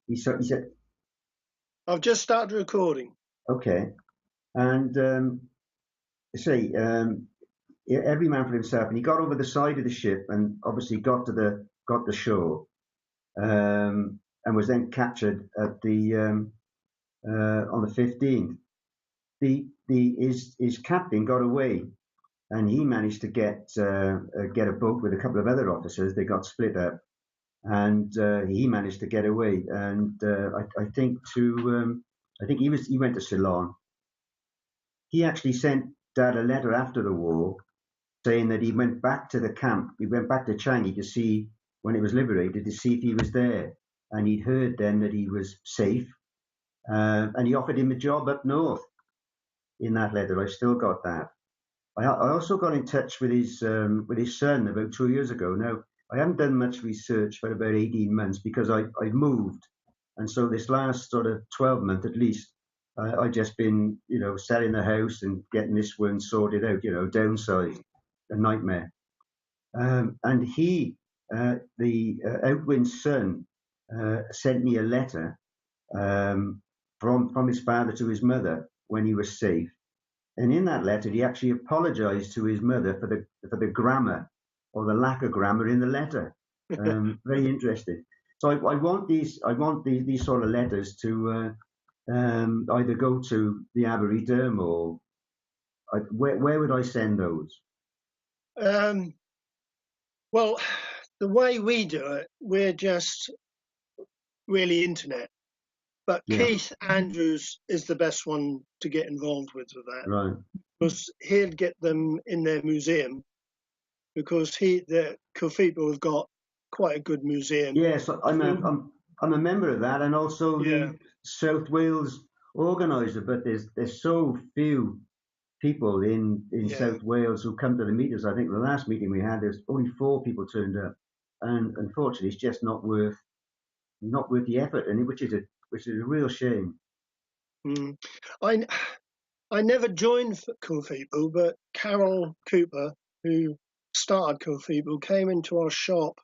he said, I've just started recording. okay. And say, every man for himself. And he got over the side of the ship and obviously got the shore, and was then captured at the on the 15th. His captain got away, and he managed to get a boat with a couple of other officers. They got split up, and he managed to get away. And I think he went to Ceylon. He actually sent Dad a letter after the war saying that he went back to the camp. He went back to Changi to see when it was liberated to see if he was there, and he'd heard then that he was safe, and he offered him a job up north. In that letter, I've still got that. I also got in touch with his son about 2 years ago. Now, I haven't done much research for about 18 months because I moved, and so this last sort of 12 months at least, I just been selling the house and getting this one sorted out. Downsized, a nightmare. And he, the Outwind's son, sent me a letter from his father to his mother when he was safe. And in that letter, he actually apologized to his mother for the grammar or the lack of grammar in the letter. Very interesting. So I want these sort of letters to either go to the Arboretum or where would I send those? Well, the way we do it, we're just really internet. But Yeah. Keith Andrews is the best one to get involved with that. Right. Because he'll get them in their museum, because the Cathedral have got quite a good museum. Yes, I'm a member of that, and also the South Wales organizer. But there's so few people in South Wales who come to the meetings. I think the last meeting we had, there's only 4 people turned up, and unfortunately, it's just not worth the effort, and which is a real shame. I never joined Cathedral, but Carol Cooper, who started Cathedral, came into our shop.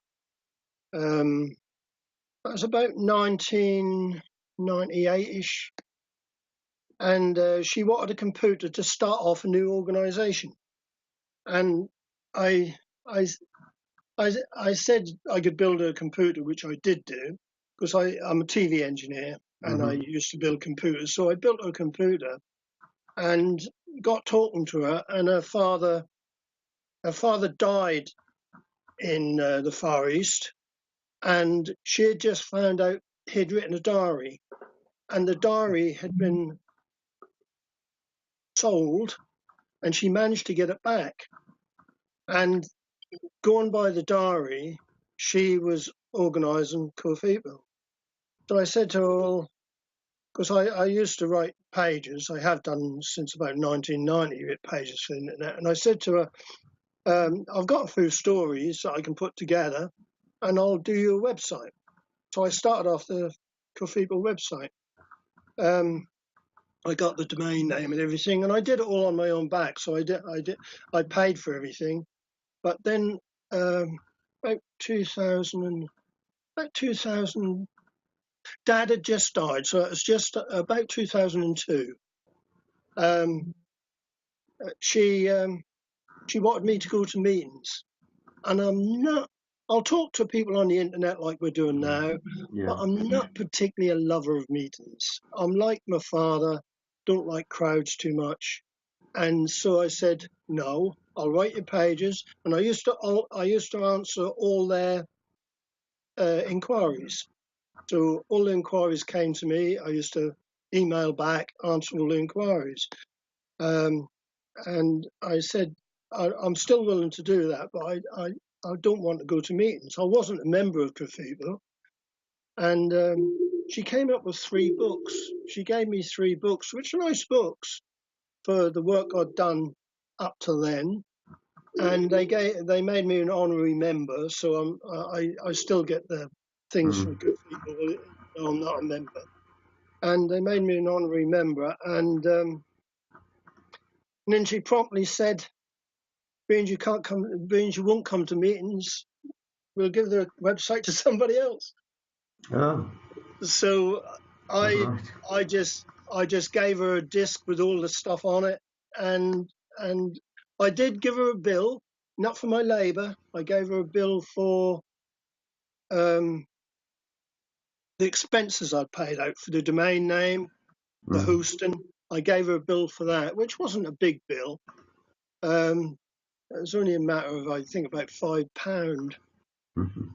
That was about 1998-ish. And she wanted a computer to start off a new organisation. And I said I could build a computer, which I did do, because I'm a TV engineer and I used to build computers. So I built a computer and got talking to her, and her father died in the Far East, and she had just found out he'd written a diary, and the diary had been sold, and she managed to get it back. And going by the diary, she was organising Cathedral. So I said to her, well, because I used to write pages, I have done since about 1990, write pages for the internet, and I said to her, I've got a few stories that I can put together, and I'll do you a website. So I started off the Cathedral website. I got the domain name and everything, and I did it all on my own back. So I paid for everything. But then about 2000, Dad had just died, so it was just about 2002. She wanted me to go to meetings, and I'll talk to people on the internet like we're doing now, but I'm not particularly a lover of meetings. I'm like my father, don't like crowds too much. And so I said, no, I'll write your pages. And I used to answer all their inquiries. So all the inquiries came to me. I used to email back, answer all the inquiries. And I said, I'm still willing to do that, but I don't want to go to meetings. I wasn't a member of Cathedral. And she came up with 3 books. She gave me 3 books, which are nice books for the work I'd done up to then. And they made me an honorary member, so I still get the things from Cathedral. I'm not a member. And they made me an honorary member. And then she promptly said, being you won't come to meetings, we'll give the website to somebody else. Oh. So All I right. I just gave her a disc with all the stuff on it, and I did give her a bill, not for my labour. I gave her a bill for the expenses I paid out for the domain name, the Mm, hosting. I gave her a bill for that, which wasn't a big bill. It was only a matter of, I think, about £5. mhm,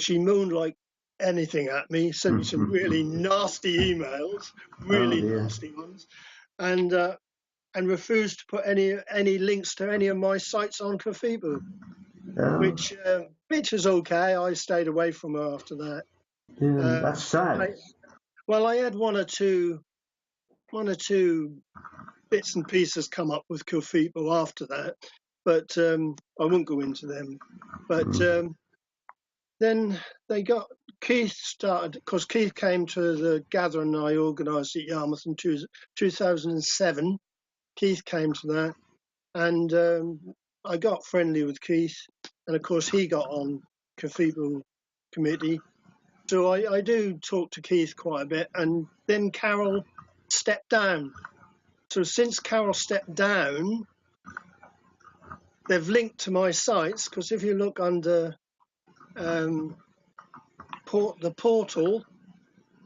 She moaned like anything at me, sent me some really mhm. nasty emails, Oh really dear. nasty ones, and refused to put any links to any of my sites on Cathedral, Oh, which is okay. I stayed away from her after that. yeah, Uh, that's sad. I, well, I had one or two bits and pieces come up with Cathedral after that, but I won't go into them. But Mm, then they got Keith started, because Keith came to the gathering I organised at Yarmouth in 2007. Keith came to that, and I got friendly with Keith, and of course he got on Cathedral Committee. So I do talk to Keith quite a bit, and then Carol stepped down. So since Carol stepped down, they've linked to my sites, because if you look under the portal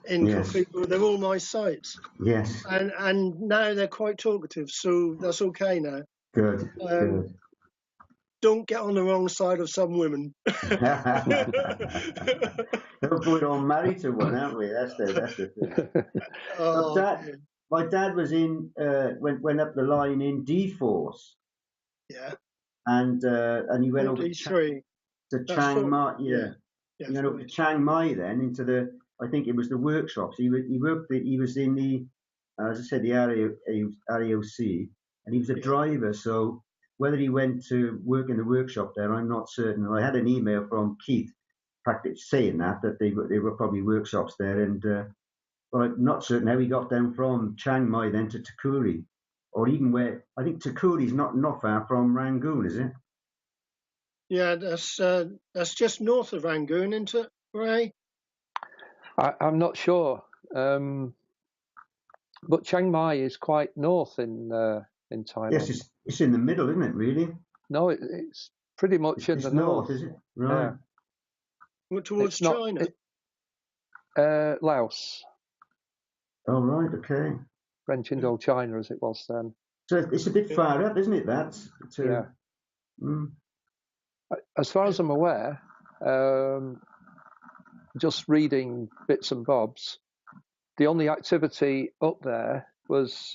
in yes, Cathedral, they're all my sites, yes, and now they're quite talkative, so that's okay now. good, Um, good. don't get on the wrong side of some women. We're all married to one, aren't we? That's the thing. But Oh dad, dear. my dad was in went up the line in D Force, Yeah, and he went over 43. to That's Chiang 40. Mai. Yeah, Yeah, yeah, he went over to 43. Chiang Mai then into the. I think it was the workshops. He worked. He was in the as I said the RAOC, and he was a Yeah, driver. So whether he went to work in the workshop there, I'm not certain. I had an email from Keith, practically saying that they were probably workshops there, and but I'm not certain how he got down from Chiang Mai then to Takuri, or even where I think Takuri is not far from Rangoon, is it? yeah. That's just north of Rangoon, isn't it, Ray? I'm not sure, but Chiang Mai is quite north in Yes, Thailand. it's in the middle, isn't it? Really, No, it's pretty much in it's the north, north. is it? Right. Yeah, Towards it's not China. Laos, Oh, right. Okay. French Indochina as it was then. So it's a bit Yeah, far up, isn't it? That's Yeah, to. Mm, as far yeah. as I'm aware, um, just reading bits and bobs, the only activity up there was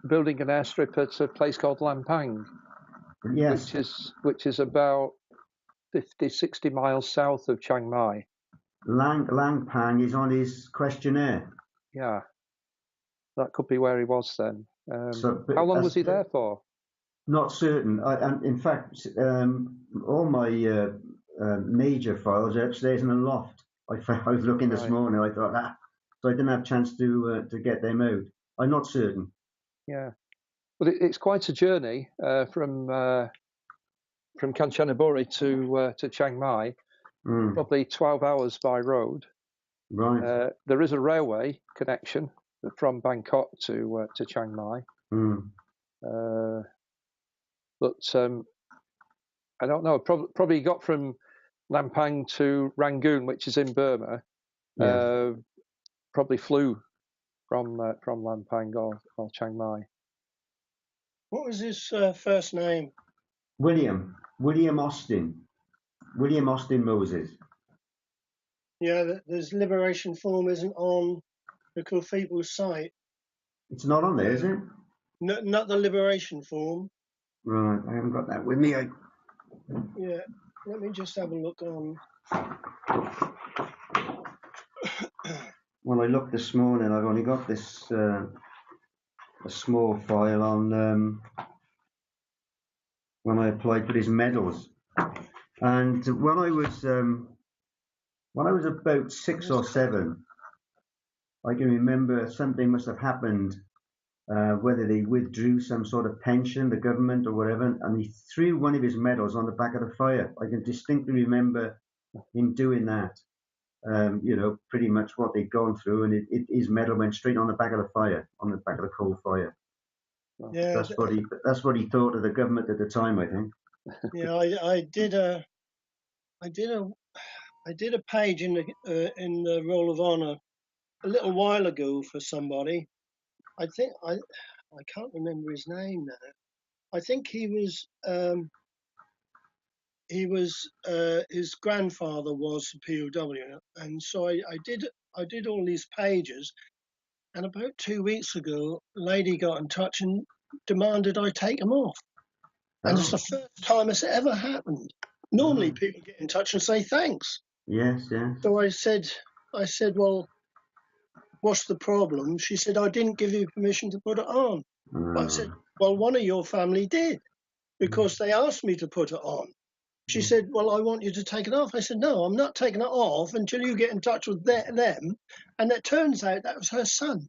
building an airstrip at a place called Lampang, yes, which is about 50, 60 miles south of Chiang Mai. Lang Pang is on his questionnaire. Yeah, that could be where he was then. So, How but long was as he there for? not certain. And in fact, all my major files are upstairs in the loft. I was looking this Right. morning. I thought so I didn't have a chance to get them out. I'm not certain. Yeah. But it's quite a journey from Kanchanaburi to Chiang Mai. Mm, Probably 12 hours by road. right. There is a railway connection from Bangkok to Chiang Mai, Mm, but I don't know. Probably got from Lampang to Rangoon, which is in Burma. yes. Probably flew from Lampang or Chiang Mai. What was his first name? William Austin. William Austin Moses. Yeah, there's Liberation Form isn't on the Cathedral site. It's not on there, is it? Not the Liberation Form. Right. I haven't got that with me. Yeah, let me just have a look on. When I looked this morning, I've only got this a small file on when I applied for his medals, and when I was about 6 or 7, I can remember something must have happened. Whether they withdrew some sort of pension, the government or whatever, and he threw one of his medals on the back of the fire. I can distinctly remember him doing that. you know, pretty much what they'd gone through, and his medal went straight on the back of the fire, on the back of the coal fire. Yeah, That's what he thought of the government at the time, I think. yeah. I did a page in the Roll of Honour a little while ago for somebody. I think I can't remember his name now. I think he was his grandfather was a POW, and so I did all these pages. And about 2 weeks ago, a lady got in touch and demanded I take them off. And it's the first time it's ever happened. Normally, people get in touch and say thanks. Yes, yes. So I said, well, what's the problem? She said, I didn't give you permission to put it on. But I said, well, one of your family did, because they asked me to put it on. She said, well, I want you to take it off. I said, no, I'm not taking it off until you get in touch with them. And it turns out that was her son.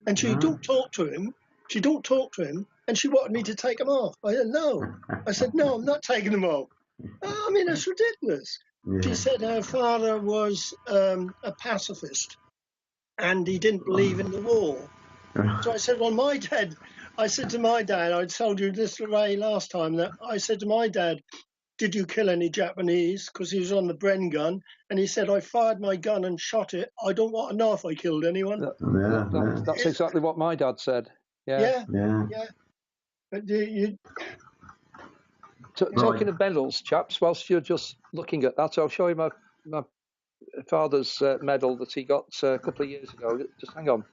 And she don't talk to him. She don't talk to him. And she wanted me to take them off. I said, no. I said, no, I'm not taking them off. I mean, it's ridiculous. Yeah. She said her father was a pacifist and he didn't believe in the war. So I said, well, I said to my dad, I told you this Ray last time, that I said to my dad, did you kill any Japanese? Because he was on the Bren gun. And he said, I fired my gun and shot it. I don't want to know if I killed anyone. That's exactly what my dad said. Yeah. But Talking of medals, chaps, whilst you're just looking at that, I'll show you my father's medal that he got a couple of years ago. Just hang on.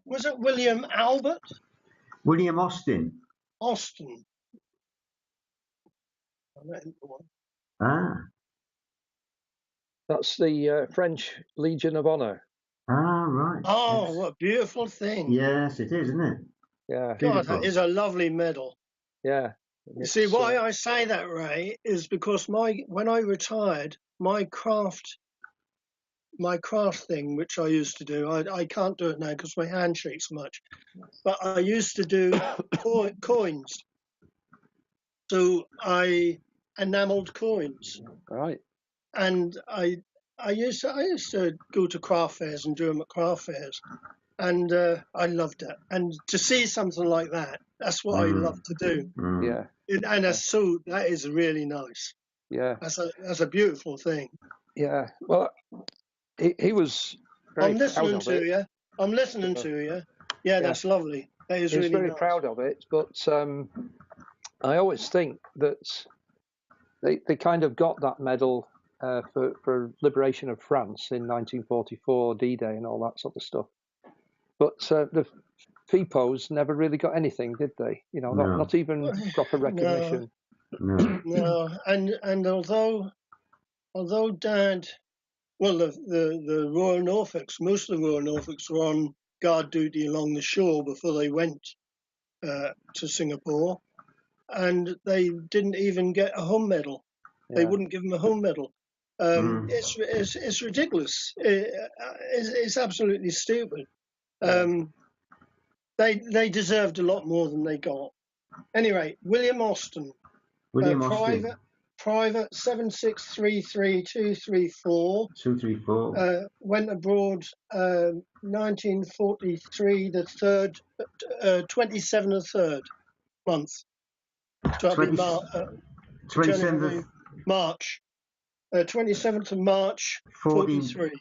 Was it William Albert? William Austin. Austin. That's the French Legion of Honor. Right. Oh, yes. what a beautiful thing. Yes, it is, isn't it? Yeah. God, that is a lovely medal. Yeah. You see, why I say that, Ray, is because when I retired, my craft thing, which I used to do, I can't do it now because my hand shakes so much, but I used to do coins. So I enameled coins. Right. And I used to go to craft fairs and do them at craft fairs. And I loved it. And to see something like that, that's what I love to do. Yeah. And that is really nice. Yeah. That's a beautiful thing. Yeah. Well, he was very proud of it. I'm listening to you. Yeah, that's lovely. That is really nice. He was very proud of it, but I always think that they kind of got that medal for liberation of France in 1944, D-Day and all that sort of stuff. But the FEPOWs never really got anything, did they? You know, not even proper recognition. No. And although Dad, well, the Royal Norfolks, most of the Royal Norfolks were on guard duty along the shore before they went to Singapore, and they didn't even get a home medal. They wouldn't give them a home medal. It's ridiculous. It's absolutely stupid. They deserved a lot more than they got. Anyway, William Austin, Private 7633234. 234. Went abroad 1943, the 27th of 3rd month. So 27th of March. 27th of March, 43.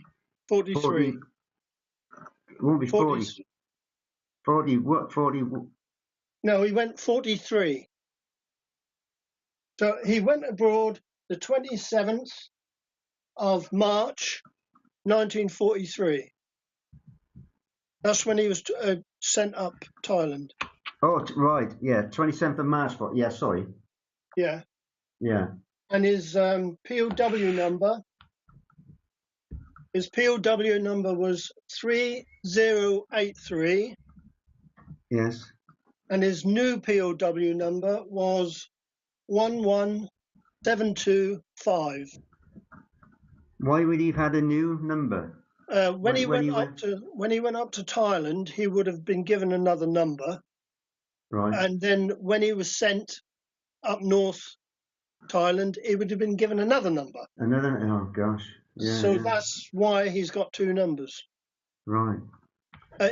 43. It won't be 40. 40, what? 40? No, he went 43. So he went abroad the 27th of March, 1943. That's when he was sent up Thailand. Oh, right. Yeah, 27th of March. Yeah, sorry. Yeah. Yeah. And his POW number was 3083. Yes. And his new POW number was 11725. Why would he have had a new number? When he When went he up went, to Thailand, he would have been given another number, right? and then when he was sent up north Thailand, he would have been given another number. Another. Oh gosh. Yeah. So Yeah. that's why he's got two numbers. Right.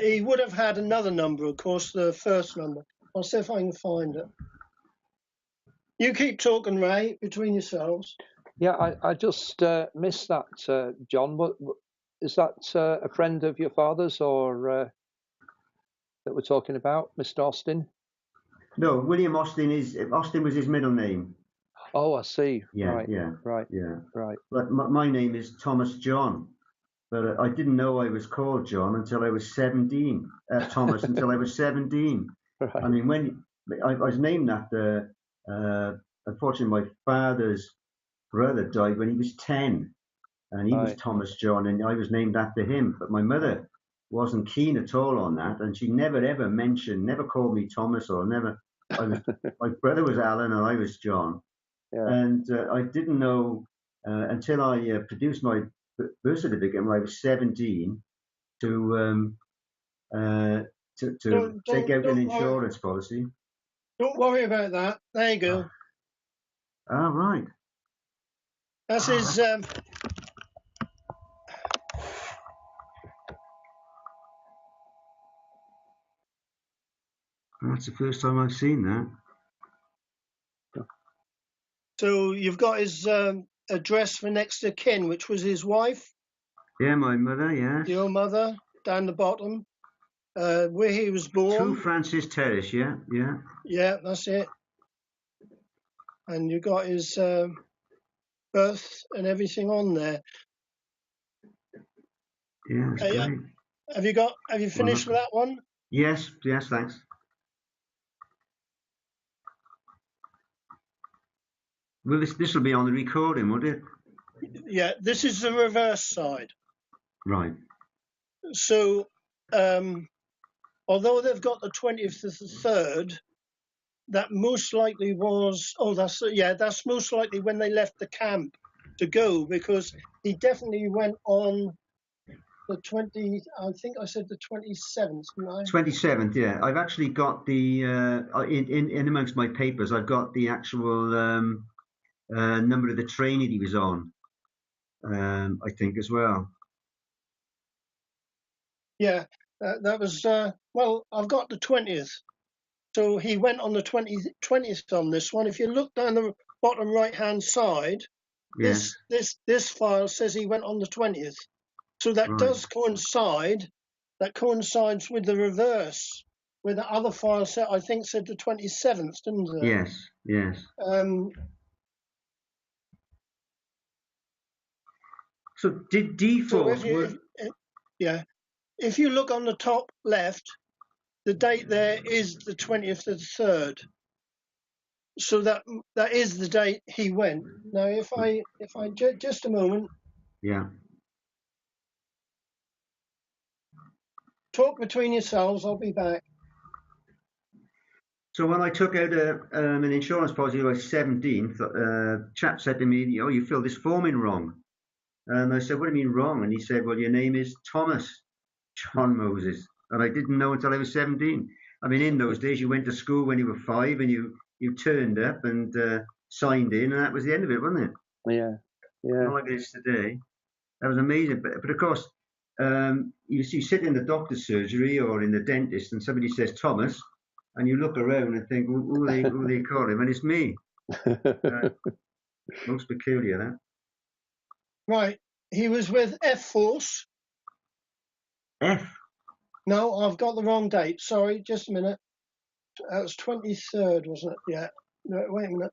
He would have had another number, of course, the first number. I'll see if I can find it. You keep talking, Ray, between yourselves. Yeah, I just missed that, John. What is that? A friend of your father's, or that we're talking about, Mr. Austin? No, William Austin was his middle name. Oh, I see. Yeah. Right. Yeah. Right. Yeah. Right. But my name is Thomas John. But I didn't know I was called John until I was 17. Thomas until I was 17. Right. I mean, when I was named after, unfortunately, my father's brother died when he was 10, and he was Right. Thomas John, and I was named after him. But my mother wasn't keen at all on that, and she never ever never called me Thomas, or never. My brother was Alan, and I was John, Yeah. and I didn't know until I produced my birth certificate when I was 17 to take out an insurance policy. Don't worry about that. There you go. Ah, right. That's his. That's the first time I've seen that. So you've got his address for next of kin, which was his wife. Yeah, my mother, yes. Your mother, down the bottom, where he was born. 2 Francis Terrace, yeah, yeah. Yeah, that's it. And you got his birth and everything on there. Yeah, that's great. Have you finished with that one? Yes, thanks. Well, this will be on the recording, would it? Yeah, this is the reverse side. Right. So, although they've got the 20th of the 3rd, that most likely was, that's most likely when they left the camp to go, because he definitely went on the 20, I think I said the 27th, didn't I? 27th, yeah. I've actually got the, in amongst my papers, I've got the actual number of the train that he was on, I think, as well. Yeah, that was, well, I've got the 20th. So he went on the 20th on this one. If you look down the bottom right-hand side, Yes. this file says he went on the 20th. So that Right. does coincide. That coincides with the reverse, where the other file said, I think, said the 27th, didn't it? Yes, yes. So did default? If you look on the top left, the date there is the 20th of the 3rd. So that is the date he went. Now, if I just a moment. Yeah. Talk between yourselves. I'll be back. So when I took out an insurance policy when I was 17, chap said to me, "Oh, you filled this form in wrong." And I said, "What do you mean wrong?" And he said, "Well, your name is Thomas John Moses." And I didn't know until I was 17. I mean, in those days, you went to school when you were 5 and you turned up and signed in, and that was the end of it, wasn't it? Yeah, yeah. Not like it is today. That was amazing. But of course, you sit in the doctor's surgery or in the dentist, and somebody says Thomas, and you look around and think, who they call him? And it's me. Most peculiar, that. Right. He was with F Force. F? No, I've got the wrong date. Sorry, just a minute. That was 23rd, wasn't it? Yeah. No, wait a minute.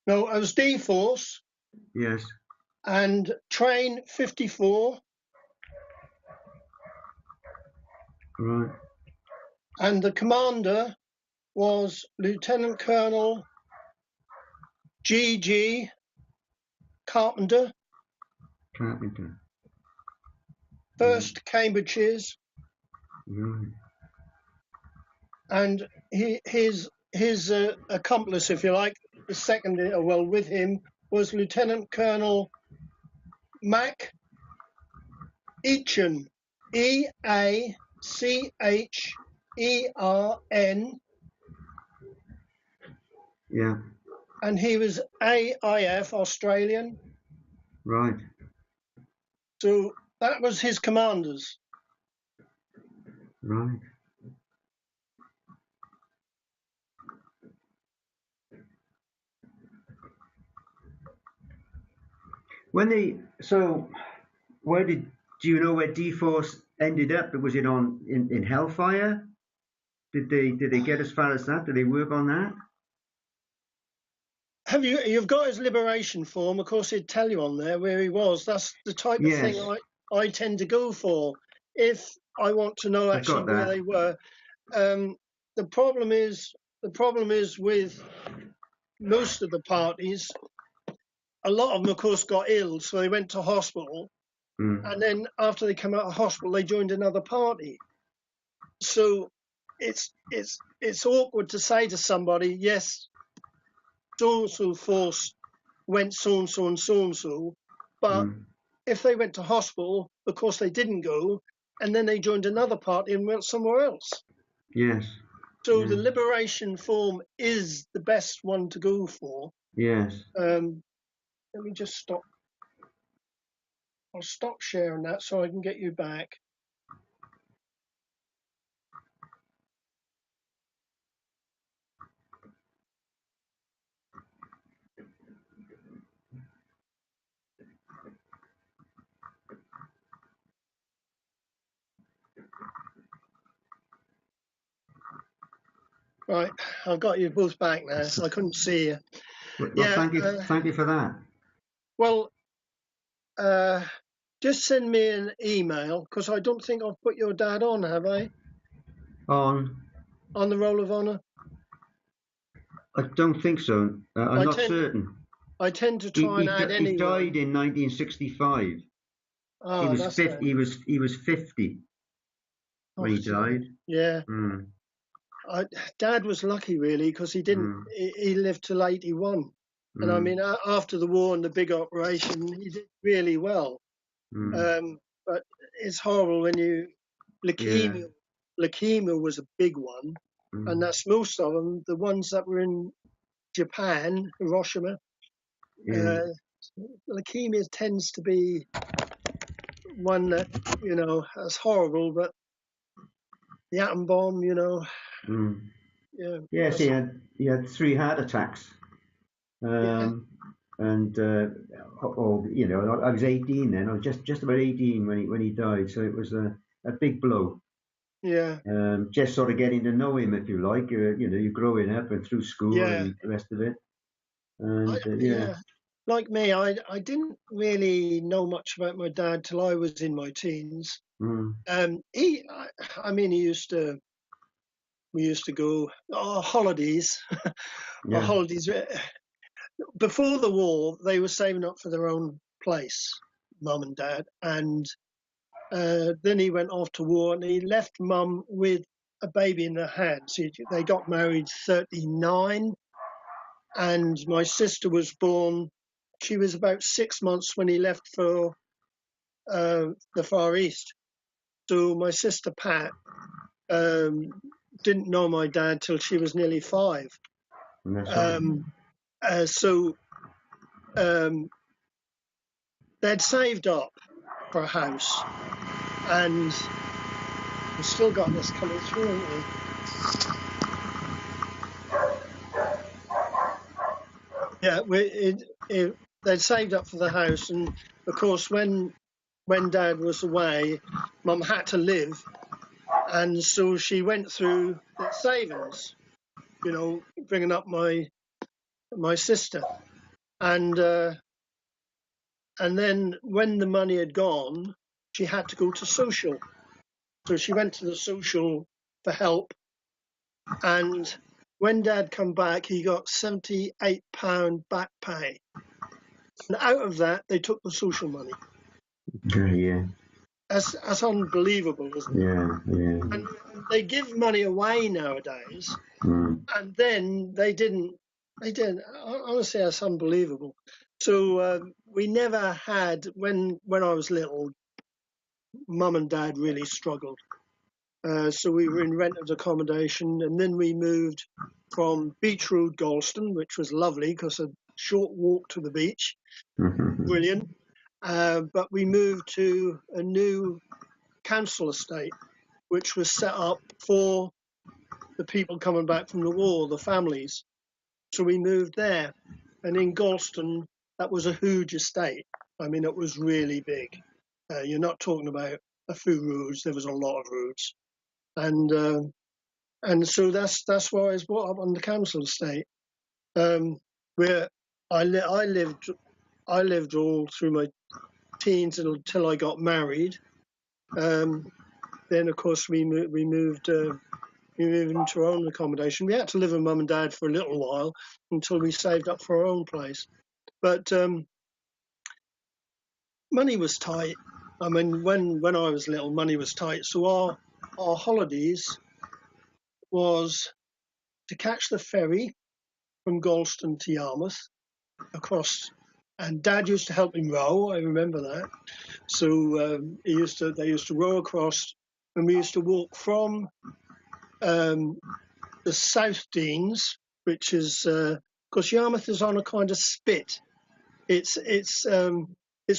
No, it was D Force. Yes. And Train 54. Right. And the commander was Lieutenant Colonel G.G. Carpenter. First Cambridgeshire's. Right. And his accomplice, if you like, the second, well, with him was Lieutenant Colonel Mac Eachern, Eachern, Yeah. and he was AIF, Australian. Right. So that was his commanders. Right. Do you know where D-Force ended up? Was it in Hellfire? Did they get as far as that? Did they work on that? You've got his liberation form, of course he'd tell you on there where he was. That's the type of thing Yes, I tend to go for if I want to know I've actually got where that. they were. The problem is with most of the parties, a lot of them of course got ill, so they went to hospital, and then after they come out of hospital they joined another party. So it's awkward to say to somebody, yes, so and so force went so and so and so and so, but if they went to hospital, of course they didn't go, and then they joined another party and went somewhere else. Yes. So Yeah. the liberation form is the best one to go for. Yes. Let me just stop. I'll stop sharing that so I can get you back. Right, I've got you both back now. I couldn't see you. Well, Yeah. thank you for that. Well, just send me an email, because I don't think I've put your dad on, have I? On On the Roll of Honour? I don't think so. I'm not certain. I tend to try and add anyone. He died in 1965. Oh, He was that's 50. He was 50 when he died. Yeah. Mm. Dad was lucky, really, because he didn't. He lived till 81, and I mean, after the war and the big operation, he did really well. But it's horrible when you leukemia. Yeah. Leukemia was a big one, and that's most of them. The ones that were in Japan, Hiroshima. Yeah. Leukemia tends to be one that, that's horrible, but the atom bomb, yeah. Yes, he had 3 heart attacks. Yeah. And I was 18 then. I was just about 18 when he died. So it was a big blow. Yeah. Just sort of getting to know him, if you like. You're growing up and through school and the rest of it. And yeah. Like me, I didn't really know much about my dad till I was in my teens. We used to go holidays. yeah. Holidays. Before the war, they were saving up for their own place, mum and dad, and then he went off to war, and he left mum with a baby in her hands. They got married 39, and my sister was born. She was about 6 months when he left for the Far East. So my sister Pat didn't know my dad till she was nearly 5. So they'd saved up for a house, and we've still got this coming through, haven't we? Yeah, they'd saved up for the house, and of course, when Dad was away, Mum had to live, and so she went through the savings, bringing up my sister, and then when the money had gone, she had to go to social. So she went to the social for help, and when Dad come back, he got £78 back pay. And out of that, they took the social money. Yeah. That's unbelievable, isn't it? Yeah. And they give money away nowadays, and then they didn't They did. Honestly, that's unbelievable. So we never had, when I was little, Mum and Dad really struggled. So we were in rented accommodation, and then we moved from Beach Road, Galston, which was lovely because a short walk to the beach, brilliant. But we moved to a new council estate, which was set up for the people coming back from the war, the families. So we moved there. And in Galston, that was a huge estate. I mean, it was really big. You're not talking about a few roads. There was a lot of roads. And so that's why I was brought up on the council estate, where I lived all through my teens until I got married. Then of course we moved into our own accommodation. We had to live with Mum and Dad for a little while until we saved up for our own place. But money was tight. I mean, when I was little, money was tight. So our holidays was to catch the ferry from Galston to Yarmouth across, and Dad used to help me row. I remember that. So they used to row across, and we used to walk from the South Denes, which is because Yarmouth is on a kind of spit. It's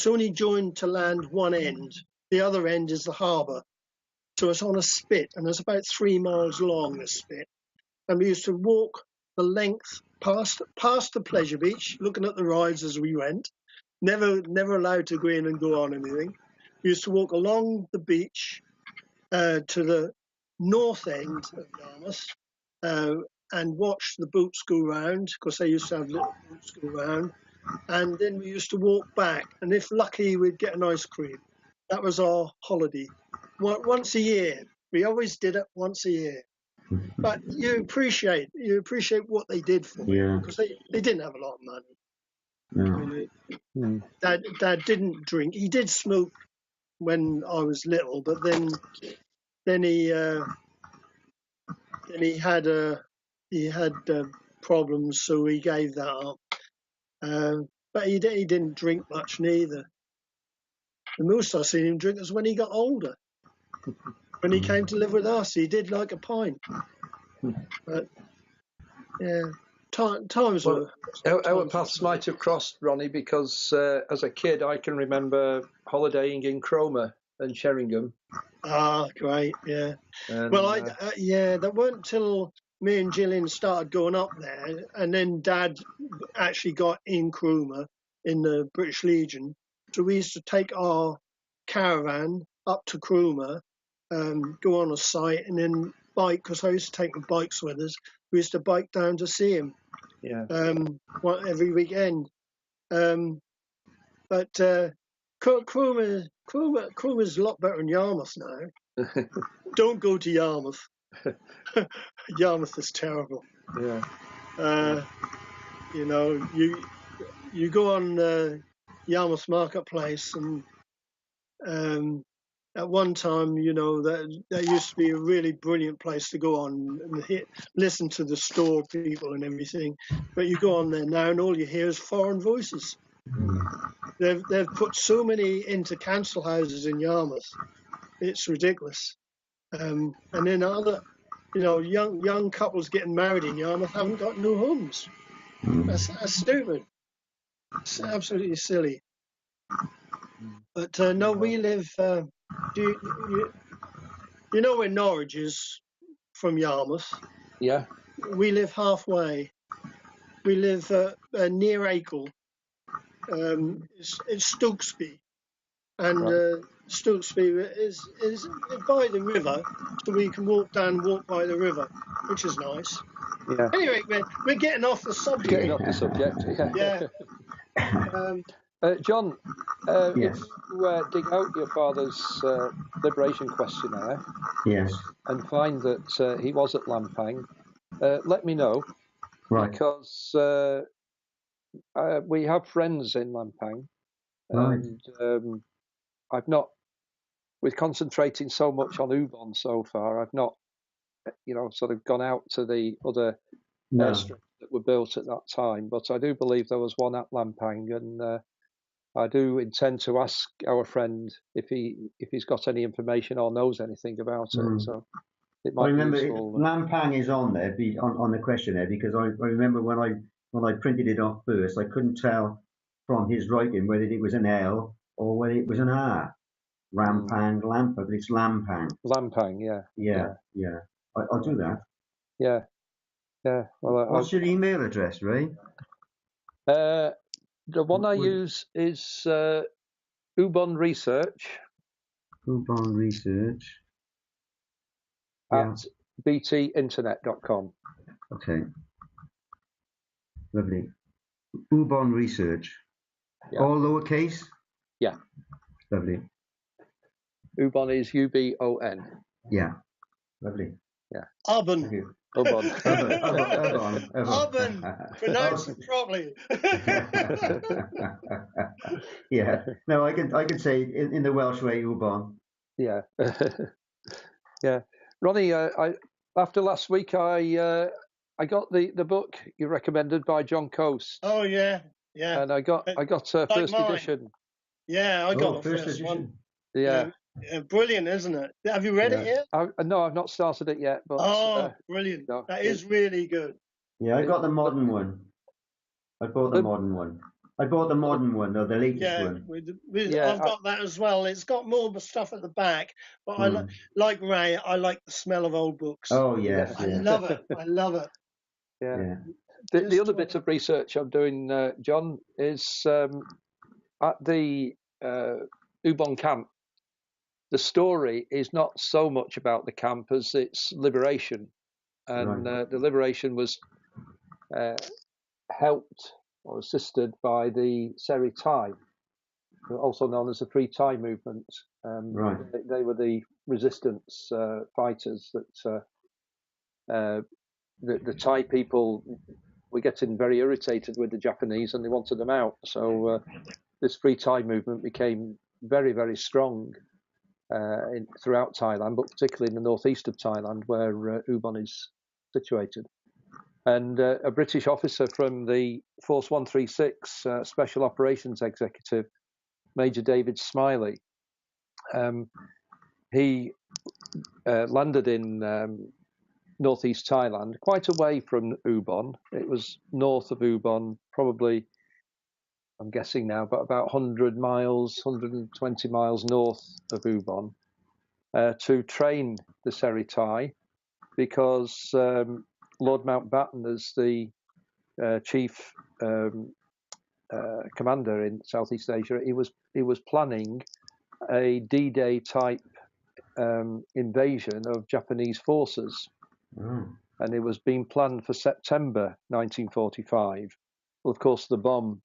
only joined to land one end. The other end is the harbour. So it's on a spit, and it's about 3 miles long, this spit. And we used to walk the length past the pleasure beach, looking at the rides as we went. Never allowed to go in and go on anything. We used to walk along the beach to the north end of Yarmouth and watch the boats go round, because they used to have little boats go round. And then we used to walk back, and if lucky, we'd get an ice cream. That was our holiday. Once a year. We always did it once a year. But you appreciate what they did for you, because they didn't have a lot of money. Yeah. Dad didn't drink. He did smoke when I was little, but then he had problems, so he gave that up. But he didn't drink much neither. The most I've seen him drink was when he got older. When he came to live with us, he did like a pint. But yeah, times Well, were. our paths might have crossed, Ronnie, because as a kid I can remember holidaying in Cromer and Sheringham. Ah, great, yeah. And, Well, that weren't till me and Gillian started going up there, and then Dad actually got in Cromer in the British Legion. So we used to take our caravan up to Cromer, go on a site, and then bike, because I used to take my bikes with us. We used to bike down to see him. Yeah. Every weekend. But Cromer's a lot better than Yarmouth now. Don't go to Yarmouth. Yarmouth is terrible. Yeah. You know, you go on Yarmouth Marketplace, and at one time, you know, that used to be a really brilliant place to go on and listen to the store people and everything. But you go on there now, and all you hear is foreign voices. They've put so many into council houses in Yarmouth. It's ridiculous. And then other, you know, young couples getting married in Yarmouth haven't got no homes. That's stupid. It's absolutely silly. But no, we live. You know where Norwich is from Yarmouth? Yeah. We live halfway. We live near Acle. It's Stokesby, and Stokesby is by the river, so we can walk by the river, which is nice. Yeah. Anyway, we're getting off the subject. Getting off the subject. Yeah. John, Yes. if you dig out your father's liberation questionnaire Yes. and find that he was at Lampang, let me know. Right. Because we have friends in Lampang, Right. and I've not, with concentrating so much on Ubon so far, I've not, you know, sort of gone out to the other No. airstrips that were built at that time, but I do believe there was one at Lampang, and I do intend to ask our friend if he's got any information or knows anything about it. So it might be useful. Lampang is on there, on the questionnaire, because I remember when I printed it off first, I couldn't tell from his writing whether it was an L or whether it was an R. Rampang, Lampa, but it's Lampang. Lampang, yeah. Yeah. I'll do that. Yeah. Well, what's your email address, Ray? The one I use is Ubon Research. Ubon Research. At btinternet.com. Okay. Lovely. Ubon Research. Yeah. All lowercase? Yeah. Lovely. Ubon is UBON. Yeah. Lovely. Yeah. Ubon. Ubon. Ubon. Pronounce it properly. Yeah. No, I can say in the Welsh way, Ubon. Yeah. Yeah. Ronnie, after last week, I got the book you recommended by John Coast. Oh yeah. And I got first edition. Yeah, I got the first one. Yeah. Brilliant, isn't it? Have you read it yet? No, I've not started it yet. But brilliant! No, that is really good. Yeah, I got the modern one. I bought the modern one. I bought the modern one, or the latest one. I've got that as well. It's got more stuff at the back, but I like Ray. I like the smell of old books. Oh yes, I love it. I love it. Yeah. The other bit of research I'm doing, John, is at the Ubon camp. The story is not so much about the camp as its liberation, and the liberation was helped or assisted by the Seri Thai, also known as the Free Thai movement. They were the resistance fighters that the Thai people were getting very irritated with the Japanese, and they wanted them out. So this Free Thai movement became very, very strong throughout Thailand, but particularly in the northeast of Thailand, where Ubon is situated. And a British officer from the Force 136 Special Operations Executive, Major David Smiley, he landed in northeast Thailand, quite away from Ubon. It was north of Ubon, probably, I'm guessing now, but about 100 miles, 120 miles north of Ubon, to train the Seri Thai, because Lord Mountbatten, as the chief commander in Southeast Asia, he was planning a D-Day type invasion of Japanese forces, and it was being planned for September 1945. Well, of course, the bomb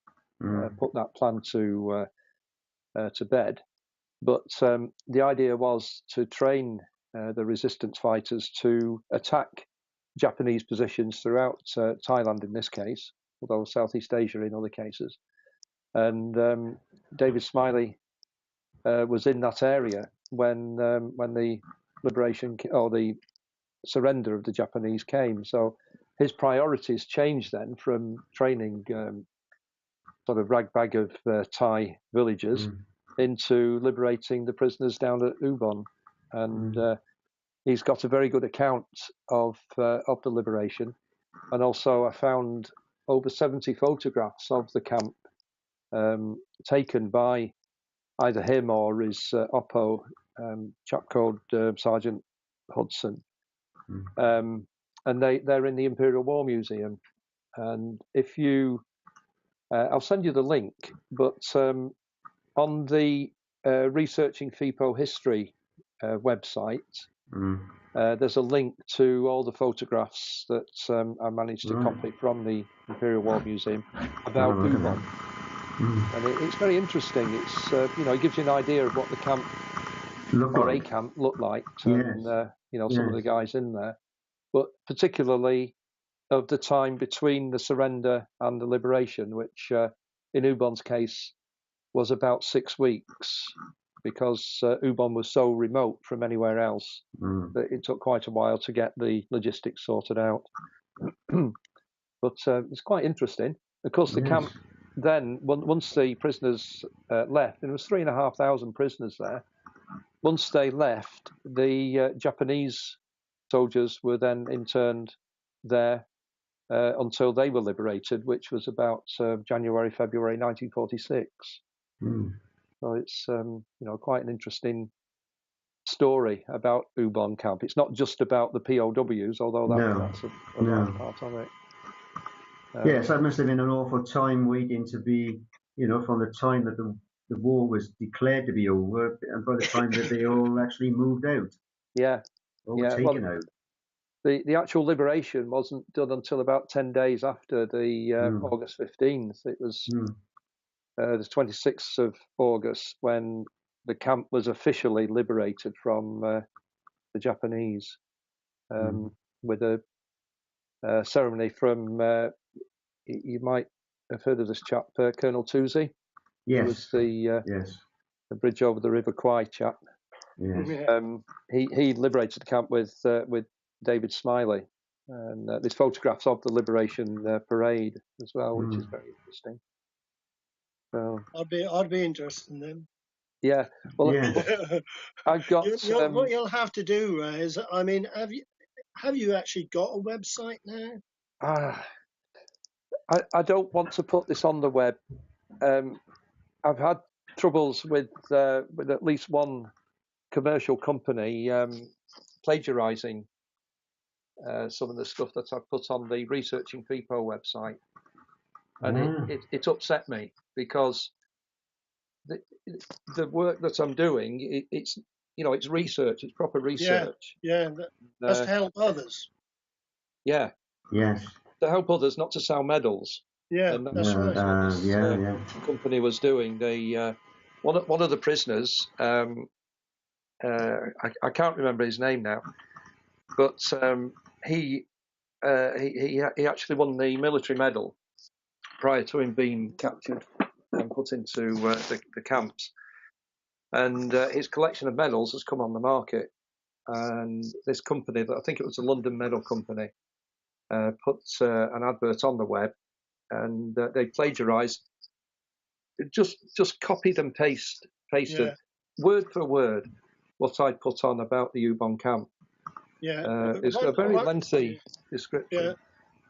put that plan to bed. But the idea was to train the resistance fighters to attack Japanese positions throughout Thailand in this case, although Southeast Asia in other cases. And David Smiley was in that area when the liberation or the surrender of the Japanese came. So his priorities changed then from training sort of ragbag of Thai villagers into liberating the prisoners down at Ubon. And he's got a very good account of the liberation. And also I found over 70 photographs of the camp taken by either him or his oppo, chap called Sergeant Hudson. And they're in the Imperial War Museum. And if you, I'll send you the link, but on the Researching FEPOW History website, there's a link to all the photographs that I managed to copy from the Imperial War Museum about Ubon. And it's very interesting. It's it gives you an idea of what the camp a camp looked like, and some of the guys in there, but particularly of the time between the surrender and the liberation, which in Ubon's case was about 6 weeks, because Ubon was so remote from anywhere else that it took quite a while to get the logistics sorted out. But it's quite interesting. Of course, the camp then, once the prisoners left, and there was 3,500 prisoners there. Once they left, the Japanese soldiers were then interned there until they were liberated, which was about January, February 1946. So it's quite an interesting story about Ubon camp. It's not just about the POWs, although that's a large part of it. Yes, that must have been an awful time waiting to be, from the time that the war was declared to be over, and by the time that they all actually moved out. Taken out. The actual liberation wasn't done until about 10 days after the August 15th. It was the 26th of August when the camp was officially liberated from the Japanese, with a ceremony from, you might have heard of this chap, Colonel Toosey. Yes. Who was the bridge over the River Kwai chap. Yes. He liberated the camp with David Smiley, and there's photographs of the liberation parade as well, which is very interesting. So I'd be interested in them. Yeah, well, I've got. What you'll have to do, Ray, is, I mean, have you actually got a website now? I don't want to put this on the web. I've had troubles with at least one commercial company plagiarising some of the stuff that I've put on the Researching FEPOW website, and it upset me because the work that I'm doing, it's research, it's proper research. That's to help others. Yes. To help others, not to sell medals. And that's right. The company was doing. One of the prisoners, I can't remember his name now, but he actually won the military medal prior to him being captured and put into the camps. And his collection of medals has come on the market. And this company, that I think it was the London Medal Company, put an advert on the web, and they plagiarised, just copied and pasted word for word what I put on about the Ubon camp. It's a very lengthy description.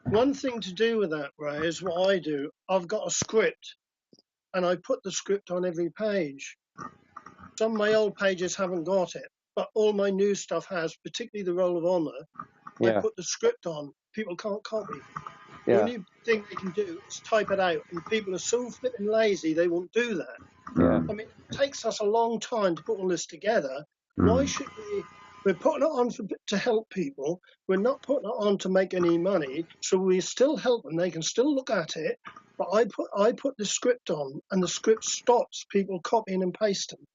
One thing to do with that, Ray, is what I do. I've got a script, and I put the script on every page. Some of my old pages haven't got it, but all my new stuff has, particularly the Roll of Honour. I put the script on. People can't copy. The only thing they can do is type it out, and people are so flipping lazy they won't do that. I mean, it takes us a long time to put all this together. Why should we? We're putting it on to help people. We're not putting it on to make any money, so we still help them. They can still look at it. But I put the script on, and the script stops people copying and pasting.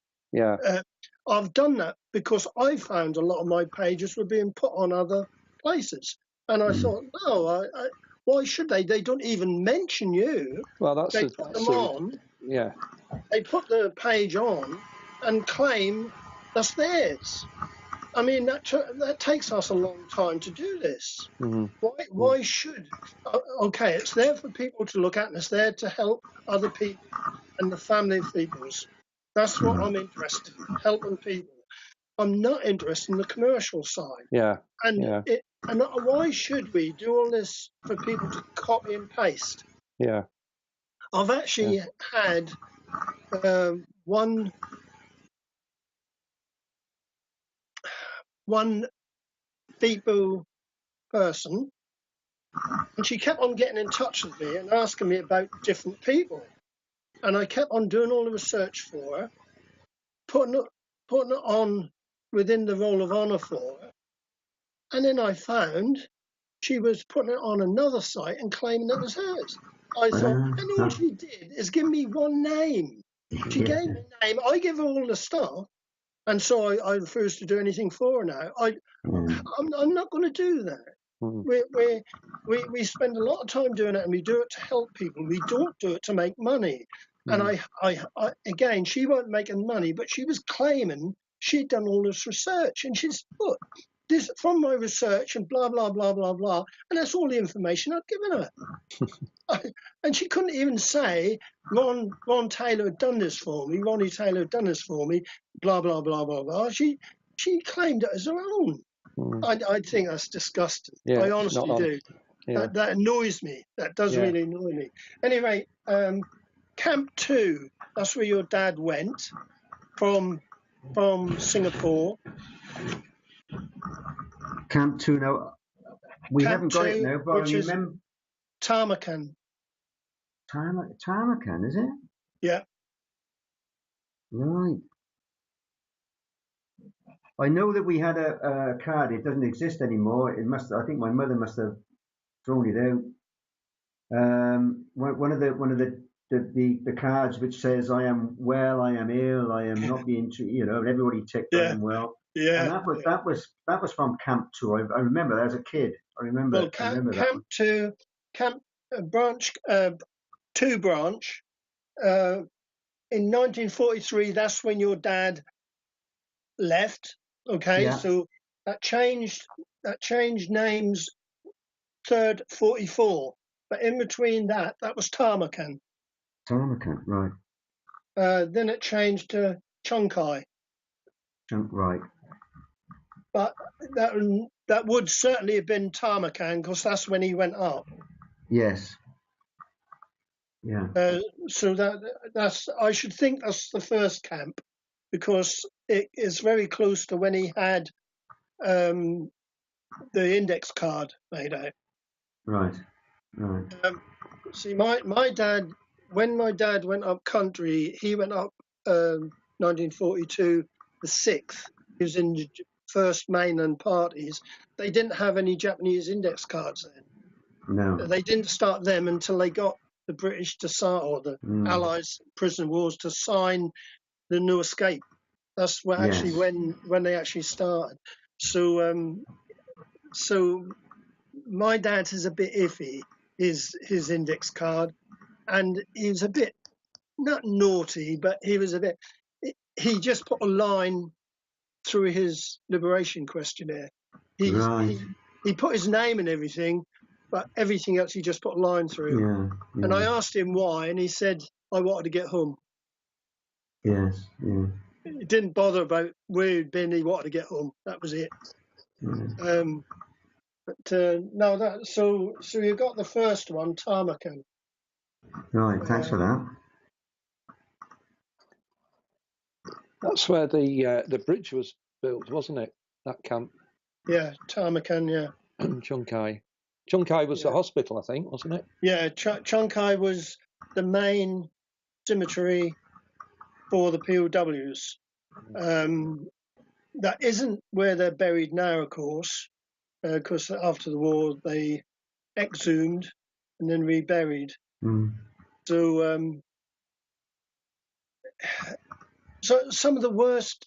I've done that because I found a lot of my pages were being put on other places, and I thought, no, why should they? They don't even mention you. Well, that's they put them on. They put the page on and claim that's theirs. I mean, that takes us a long time to do this. Why should? Okay, it's there for people to look at, and it's there to help other people and the family of peoples. That's what I'm interested in, helping people. I'm not interested in the commercial side. And why should we do all this for people to copy and paste? I've actually had one FEPOW person, and she kept on getting in touch with me and asking me about different people. And I kept on doing all the research for her, putting it on within the Roll of Honour for her. And then I found she was putting it on another site and claiming it was hers. I thought, and all she did is give me one name. She gave me a name. I give her all the stuff. And so I refuse to do anything for her now. I'm not going to do that. We spend a lot of time doing it, and we do it to help people. We don't do it to make money. And I again, she weren't making money, but she was claiming she'd done all this research, and she's, look, this from my research and blah blah blah blah blah, and that's all the information I'd given her. And she couldn't even say Ron Taylor had done this for me, Ronnie Taylor had done this for me, blah blah blah blah blah. She claimed it as her own. I think that's disgusting. Yeah, I honestly do. Yeah. That annoys me. That does really annoy me. Anyway, Camp 2, that's where your dad went from Singapore. Camp 2 now. We Camp haven't got 2, it now, but I which is remember. Tarmacan. Tarmacan, is it? Yeah. Right. I know that we had a card. It doesn't exist anymore. It must. I think my mother must have thrown it out. One of the cards which says I am well, I am ill, I am not being treated. Everybody ticked I am well. Yeah. And that was from Camp 2. I remember that as a kid. I remember. Well, Camp 2, branch 2 branch. In 1943, that's when your dad left. Okay, so that changed names. 3rd 44, but in between that was Tarmacan. Tarmacan, right. Then it changed to Chunkai. Right. But that would certainly have been Tarmacan because that's when he went up. Yes. Yeah. So that's I should think that's the first camp because it is very close to when he had the index card made out. Right. See, my dad, when my dad went up country, he went up 1942, the 6th. He was in the first mainland parties. They didn't have any Japanese index cards then. No. They didn't start them until they got the British to sign, or the Allies prisoner of wars to sign the new escape. That's what actually when they actually started. So my dad's is a bit iffy, his index card, and he was a bit not naughty, but he was a bit. He just put a line through his liberation questionnaire. He put his name and everything, but everything else he just put a line through. Yeah. And I asked him why, and he said, "I wanted to get home." Yes. Yeah. He didn't bother about where he'd been. He wanted to get home. That was it. Yeah. No, so you got the first one, Tarmacan. Right. Thanks for that. That's where the bridge was built, wasn't it? That camp. Yeah, Tarmacan. Yeah. Chunkai. Chunkai was the hospital, I think, wasn't it? Yeah, Chunkai was the main cemetery for the POWs. That isn't where they're buried now, of course, because after the war they exhumed and then reburied. So some of the worst,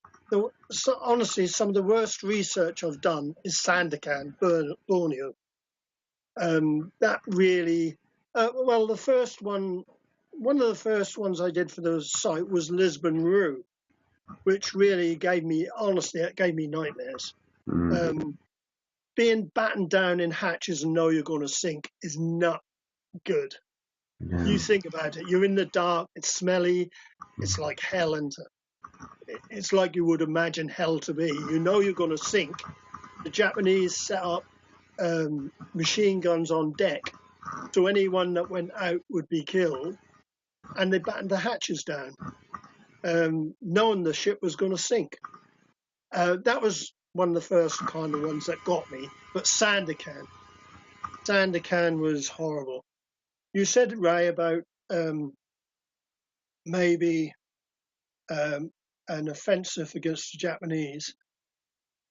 honestly, some of the worst research I've done is Sandakan, Borneo. That really, the first one of the first ones I did for the site was Lisbon Rue, which really gave me nightmares. Being battened down in hatches and know you're going to sink is not good. No. You think about it, you're in the dark, it's smelly, it's like hell, and it's like you would imagine hell to be. You know you're going to sink. The Japanese set up machine guns on deck, so anyone that went out would be killed, and they battened the hatches down, knowing the ship was going to sink. That was one of the first kind of ones that got me. But Sandakan was horrible. You said, Ray, about maybe an offensive against the Japanese,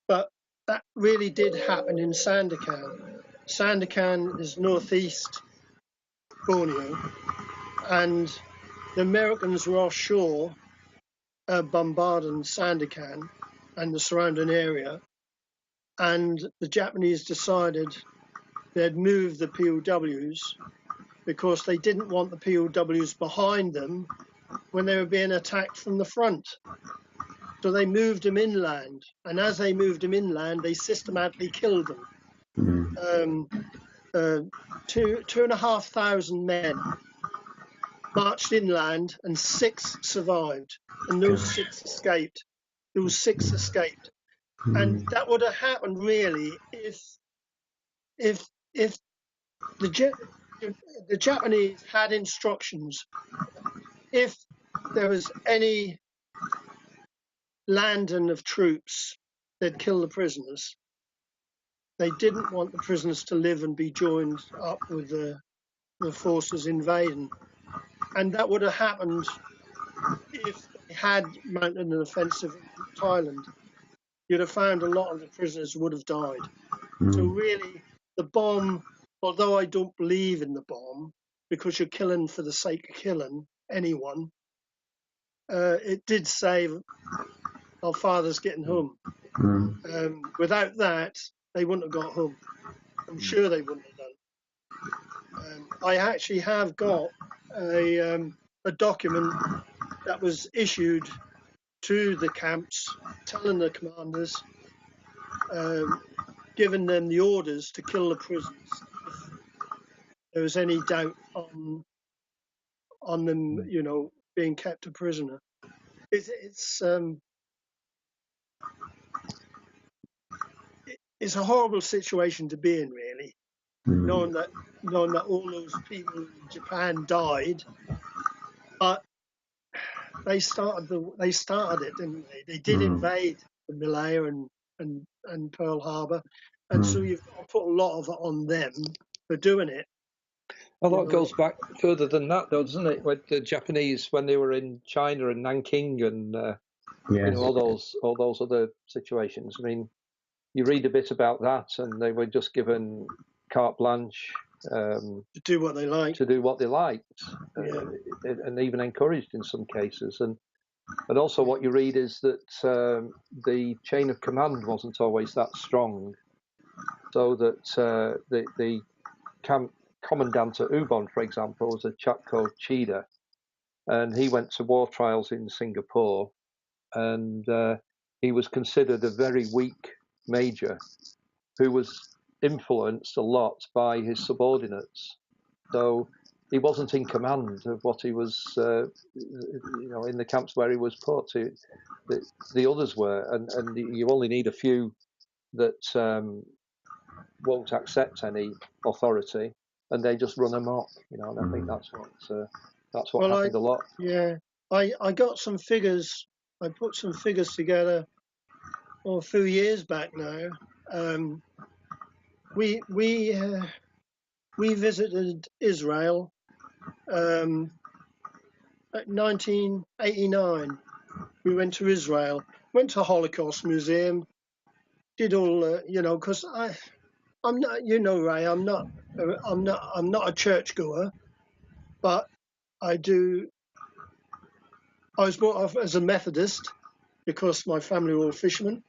but that really did happen in Sandakan. Sandakan is northeast Borneo, and the Americans were offshore bombarding Sandakan and the surrounding area, and the Japanese decided they'd move the POWs because they didn't want the POWs behind them when they were being attacked from the front. So they moved them inland, and as they moved them inland, they systematically killed them. Mm. 2,500 men marched inland, and 6 survived, and those Gosh. 6 escaped. Those 6 escaped, and Mm. that would have happened really if the Japanese had instructions. If there was any landing of troops, they'd kill the prisoners. They didn't want the prisoners to live and be joined up with the forces invading. And that would have happened if they had mounted an offensive in Thailand. You'd have found a lot of the prisoners would have died. So Mm. really, the bomb, although I don't believe in the bomb, because you're killing for the sake of killing anyone, it did save our fathers getting home. Mm. Without that, they wouldn't have got home. I'm sure they wouldn't have done. I actually have got a document that was issued to the camps, telling the commanders, giving them the orders to kill the prisoners if there was any doubt on them, being kept a prisoner. It's a horrible situation to be in, really, Mm. knowing that all those people in Japan died, but they started it, didn't they? They did invade the Malaya and Pearl Harbor, and so you've got to put a lot of it on them for doing it. A lot goes back further than that, though, doesn't it? With the Japanese, when they were in China and Nanking, and Yes. all those other situations. I mean, you read a bit about that, and they were just given carte blanche To do what they like. to do what they liked, Yeah. and even encouraged in some cases. And also, what you read is that the chain of command wasn't always that strong, so that the camp commandant at Ubon, for example, was a chap called Chida, and he went to war trials in Singapore, and he was considered a very weak major who was influenced a lot by his subordinates. So he wasn't in command of what he was, in the camps where he was put. The others were, and you only need a few that won't accept any authority, and they just run amok. And I think that's what happened a lot. Yeah, I got some figures. I put some figures together a few years back now. We visited Israel at 1989. We went to Israel, went to Holocaust Museum, did all because I'm not, Ray, I'm not a churchgoer, but I was brought up as a Methodist because my family were all fishermen.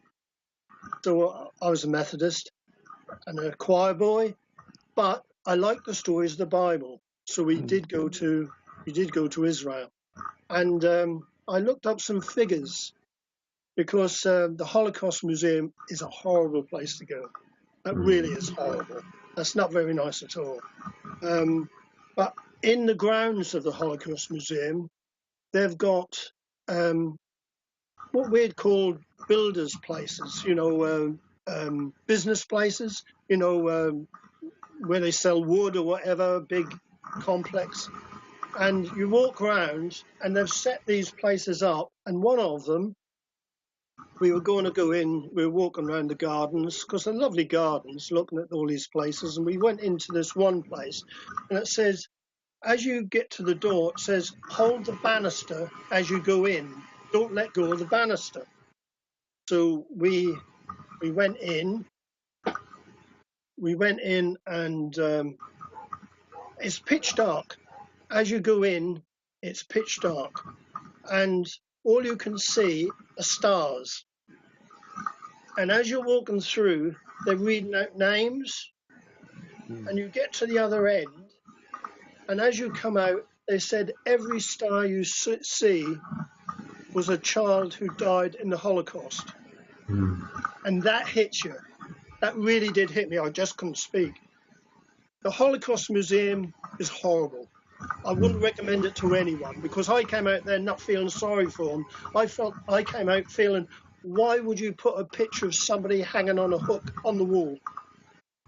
So I was a Methodist and a choir boy, but I liked the stories of the Bible. So we did go to Israel, and I looked up some figures because the Holocaust Museum is a horrible place to go. That really is horrible. That's not very nice at all. But in the grounds of the Holocaust Museum, they've got what we'd call builders' places, business places, where they sell wood or whatever, big complex. And you walk around and they've set these places up. And one of them, we were going to go in, we were walking around the gardens, because they're lovely gardens, looking at all these places. And we went into this one place and it says, as you get to the door, it says, hold the banister as you go in. Don't let go of the banister. So we went in. We went in and it's pitch dark. As you go in, it's pitch dark. And all you can see are stars. And as you're walking through, they're reading out names. And you get to the other end. And as you come out, they said every star you see was a child who died in the Holocaust. And that hits you. That really did hit me. I just couldn't speak. The Holocaust Museum is horrible. I wouldn't recommend it to anyone because I came out there not feeling sorry for them. I came out feeling, why would you put a picture of somebody hanging on a hook on the wall?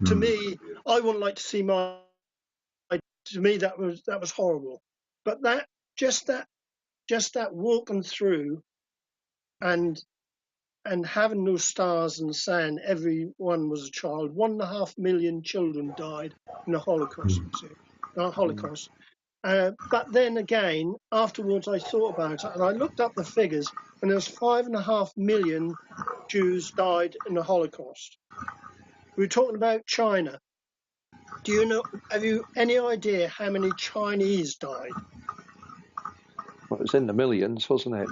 To me, I wouldn't like to see my. To me, that was horrible. But just that walking through and having those stars and saying everyone was a child. 1.5 million children died in the Holocaust. Holocaust. But then again, afterwards, I thought about it and I looked up the figures, and there's 5.5 million Jews died in the Holocaust. We were talking about China. Do you know? Have you any idea how many Chinese died? Well, it was in the millions, wasn't it?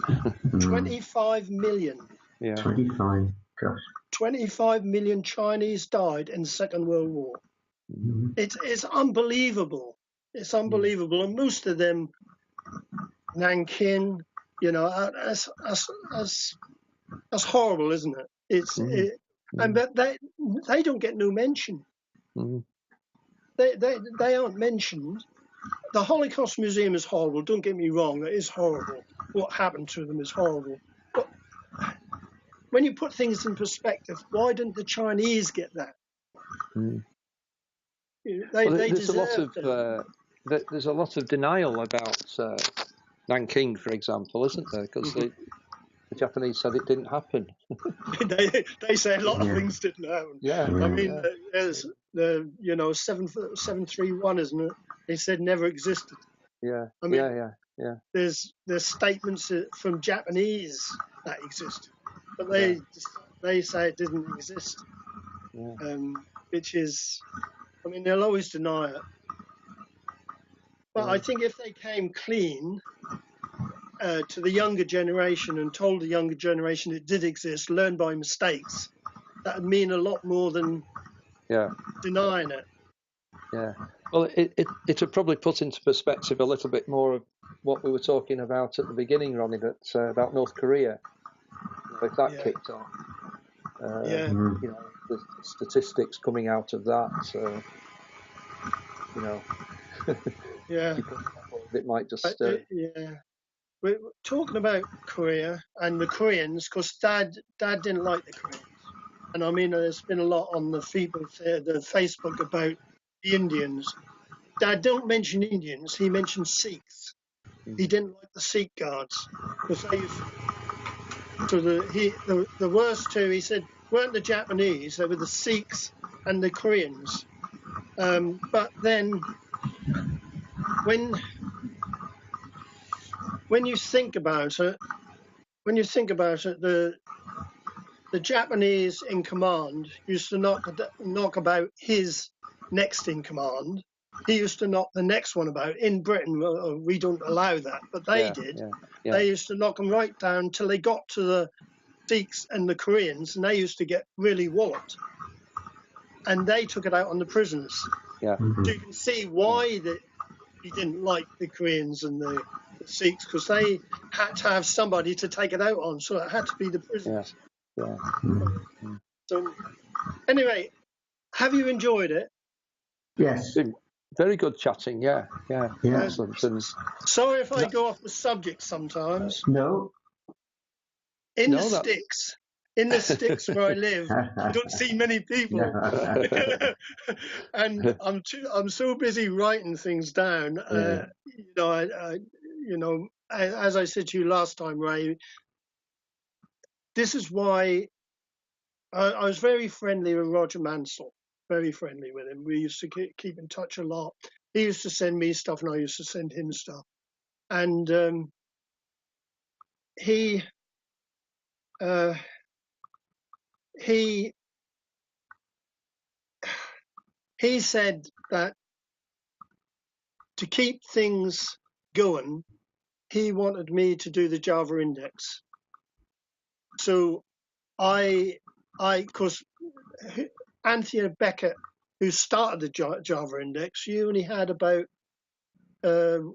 25 million. Yeah. 25. Gosh. 25 million Chinese died in the Second World War. It's unbelievable. It's unbelievable. And most of them, Nanking, you know, that's horrible, isn't it? And they don't get no mention. They aren't mentioned. The Holocaust Museum is horrible. Don't get me wrong. It is horrible. What happened to them is horrible. But when you put things in perspective, why didn't the Chinese get that? There's a lot of denial about Nanking, for example, isn't there? Because the Japanese said it didn't happen. they say a lot of things didn't happen. Yeah. I mean, there's the 731, isn't it? They said never existed. Yeah. I mean, yeah. There's statements from Japanese that existed, but they say it didn't exist. Which is, I mean, they'll always deny it. But I think if they came clean to the younger generation and told the younger generation it did exist, learned by mistakes, that would mean a lot more than denying it. Yeah. Well, it would probably put into perspective a little bit more of what we were talking about at the beginning, Ronnie, about North Korea. If that kicked off, you know, the statistics coming out of that, you know, it might just. We're talking about Korea and the Koreans because Dad didn't like the Koreans, and I mean there's been a lot on the Facebook about the Indians. Dad don't mention Indians; he mentions Sikhs. He didn't like the Sikh guards because they used to the worst two. He said weren't the Japanese; they were the Sikhs and the Koreans. But then when you think about it, the Japanese in command used to knock about his next in command. He used to knock the next one about. In Britain, we don't allow that, but they did. They used to knock them right down till they got to the Sikhs and the Koreans, and they used to get really walloped. And they took it out on the prisoners. Yeah. So you can see why he didn't like the Koreans and the Sikhs, because they had to have somebody to take it out on, so it had to be the prisoners. So anyway, have you enjoyed it? Yes. Very good chatting, yeah. Excellent. And sorry if I go off the subject sometimes. No. In the sticks where I live, I don't see many people, and I'm so busy writing things down. As I said to you last time, Ray, this is why I was very friendly with Roger Mansell. Very friendly with him. We used to keep in touch a lot. He used to send me stuff, and I used to send him stuff. And he said that to keep things going, he wanted me to do the Java Index. So because Anthea Beckett, who started the Java Index, she only had about,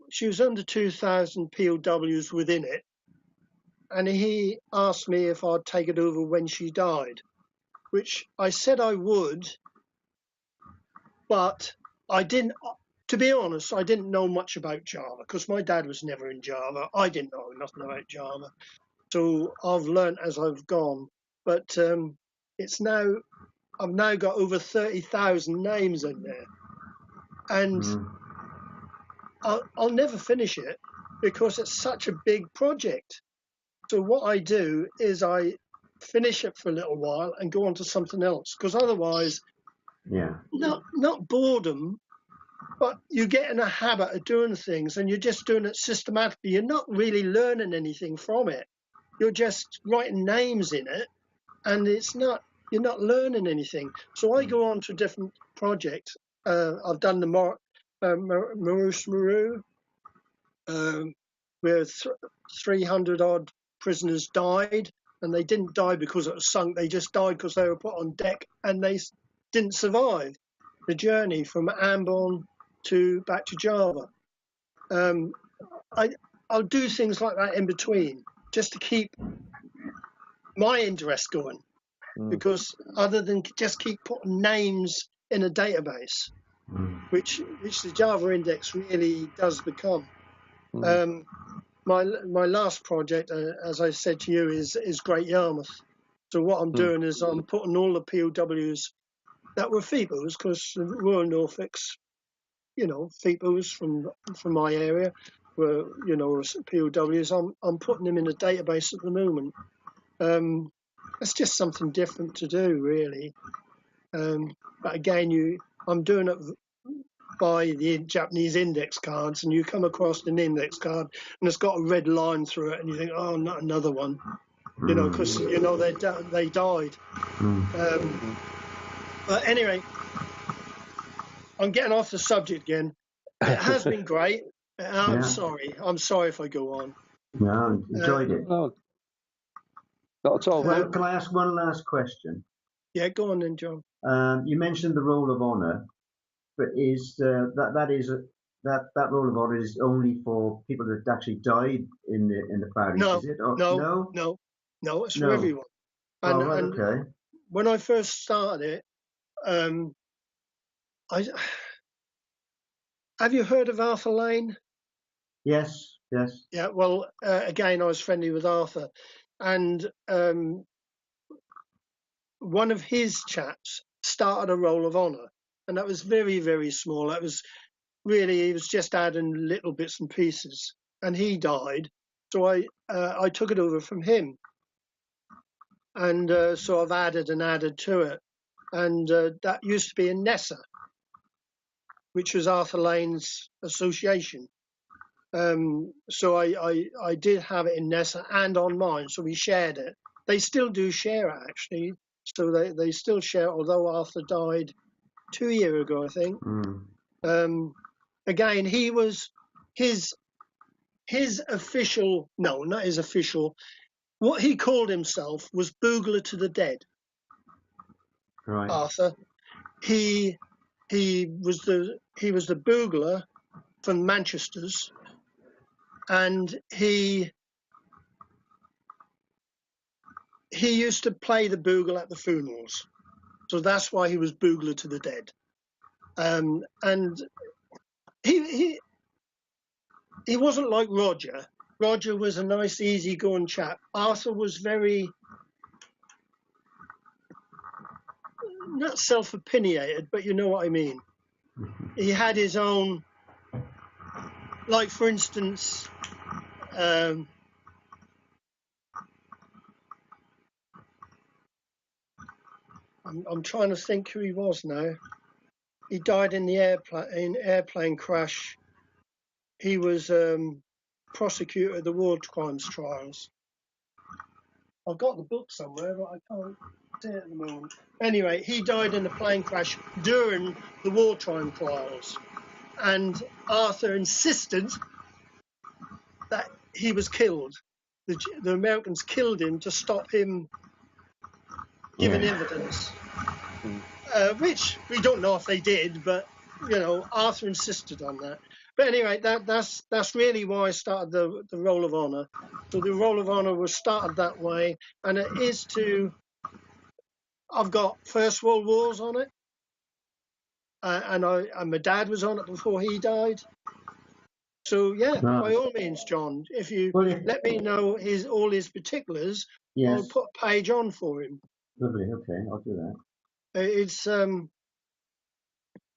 she was under 2,000 POWs within it. and he asked me if I'd take it over when she died, which I said I would, but I didn't. To be honest, I didn't know much about Java because my dad was never in Java. I didn't know nothing about Java, so I've learnt as I've gone. But it's now I've now got over 30,000 names in there, and I'll never finish it because it's such a big project. So what I do is I finish it for a little while and go on to something else, because otherwise, not boredom, but you get in a habit of doing things and you're just doing it systematically. You're not really learning anything from it. You're just writing names in it, and you're not learning anything. So I go on to different projects. I've done the Marouche Maru, where 300 odd prisoners died, and they didn't die because it was sunk. They just died because they were put on deck and they didn't survive the journey from Ambon back to Java. I'll do things like that in between just to keep my interest going, because other than just keep putting names in a database, which the Java index really does become. My last project, as I said to you, is Great Yarmouth. So what I'm doing is I'm putting all the POWs that were FEPOWs, because the Royal Norfolks, FEPOWs from my area were, POWs. I'm putting them in a database at the moment. It's just something different to do, really. But again, I'm doing it by the Japanese index cards, and you come across an index card and it's got a red line through it, and you think, oh, not another one, because they died. But anyway, I'm getting off the subject again. It has been great. I'm sorry if I go on. No, enjoyed it. No, not at all. Can I ask one last question? Yeah, go on then, John. You mentioned the roll of honour, but is that roll of honour is only for people that actually died in the Far East? No, is it? No, it's for everyone. And, okay. When I first started it, have you heard of Arthur Lane? Yes. Yeah. Well, again, I was friendly with Arthur, and one of his chaps started a roll of honour, and that was very, very small. That was really, he was just adding little bits and pieces, and he died. So I took it over from him, and so I've added to it, and that used to be in Nessa, which was Arthur Lane's association. So I did have it in Nessa and on mine, so we shared it. They still do share it, actually. So they still share it, although Arthur died 2 years ago, I think. Again, he was his official, no, not his official, what he called himself was Boogler to the Dead. Right. Arthur. He was the boogler from Manchester's, and he used to play the boogle at the funerals, so that's why he was Boogler to the Dead. And he wasn't like Roger. Roger was a nice, easygoing chap. Arthur was very, not self-opinionated, but you know what I mean. He had his own, like, for instance, I'm trying to think who he was now. He died in the airplane crash. He was prosecutor of the war crimes trials. I've got the book somewhere, but I can't see it at the moment. Anyway, he died in a plane crash during the war crime trials, and Arthur insisted that he was killed. The Americans killed him to stop him giving evidence, which we don't know if they did, but Arthur insisted on that. But anyway, that's really why I started the Roll of Honour. So the Roll of Honour was started that way, and it is to. I've got First World Wars on it, and my dad was on it before he died. So yeah, No. by all means, John, if you Well, let me know all his particulars, yes. I'll put a page on for him. Lovely. Okay, I'll do that.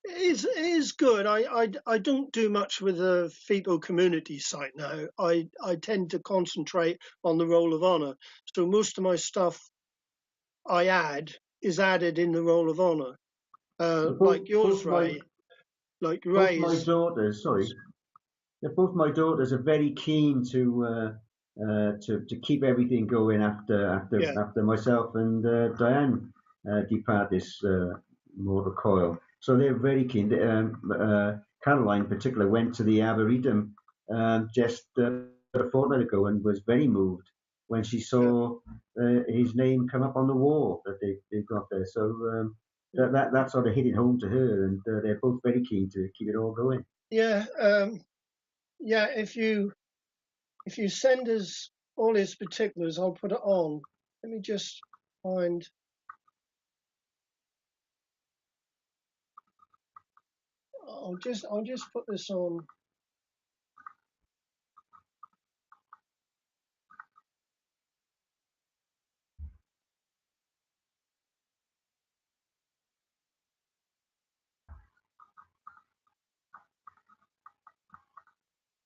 It is good. I don't do much with the FEPOW community site now. I tend to concentrate on the Roll of Honour. So most of my stuff I add is added in the Roll of Honour. Like yours, Ray. Like Ray's. Both my daughters, sorry. Both my daughters are very keen to keep everything going after myself and Diane depart this mortal coil. So they're very keen. Caroline, in particular, went to the Arboretum just a fortnight ago and was very moved when she saw his name come up on the wall that they got there. So that sort of hit it home to her, and they're both very keen to keep it all going. Yeah, yeah. If you send us all his particulars, I'll put it on. Let me just find. I'll just put this on.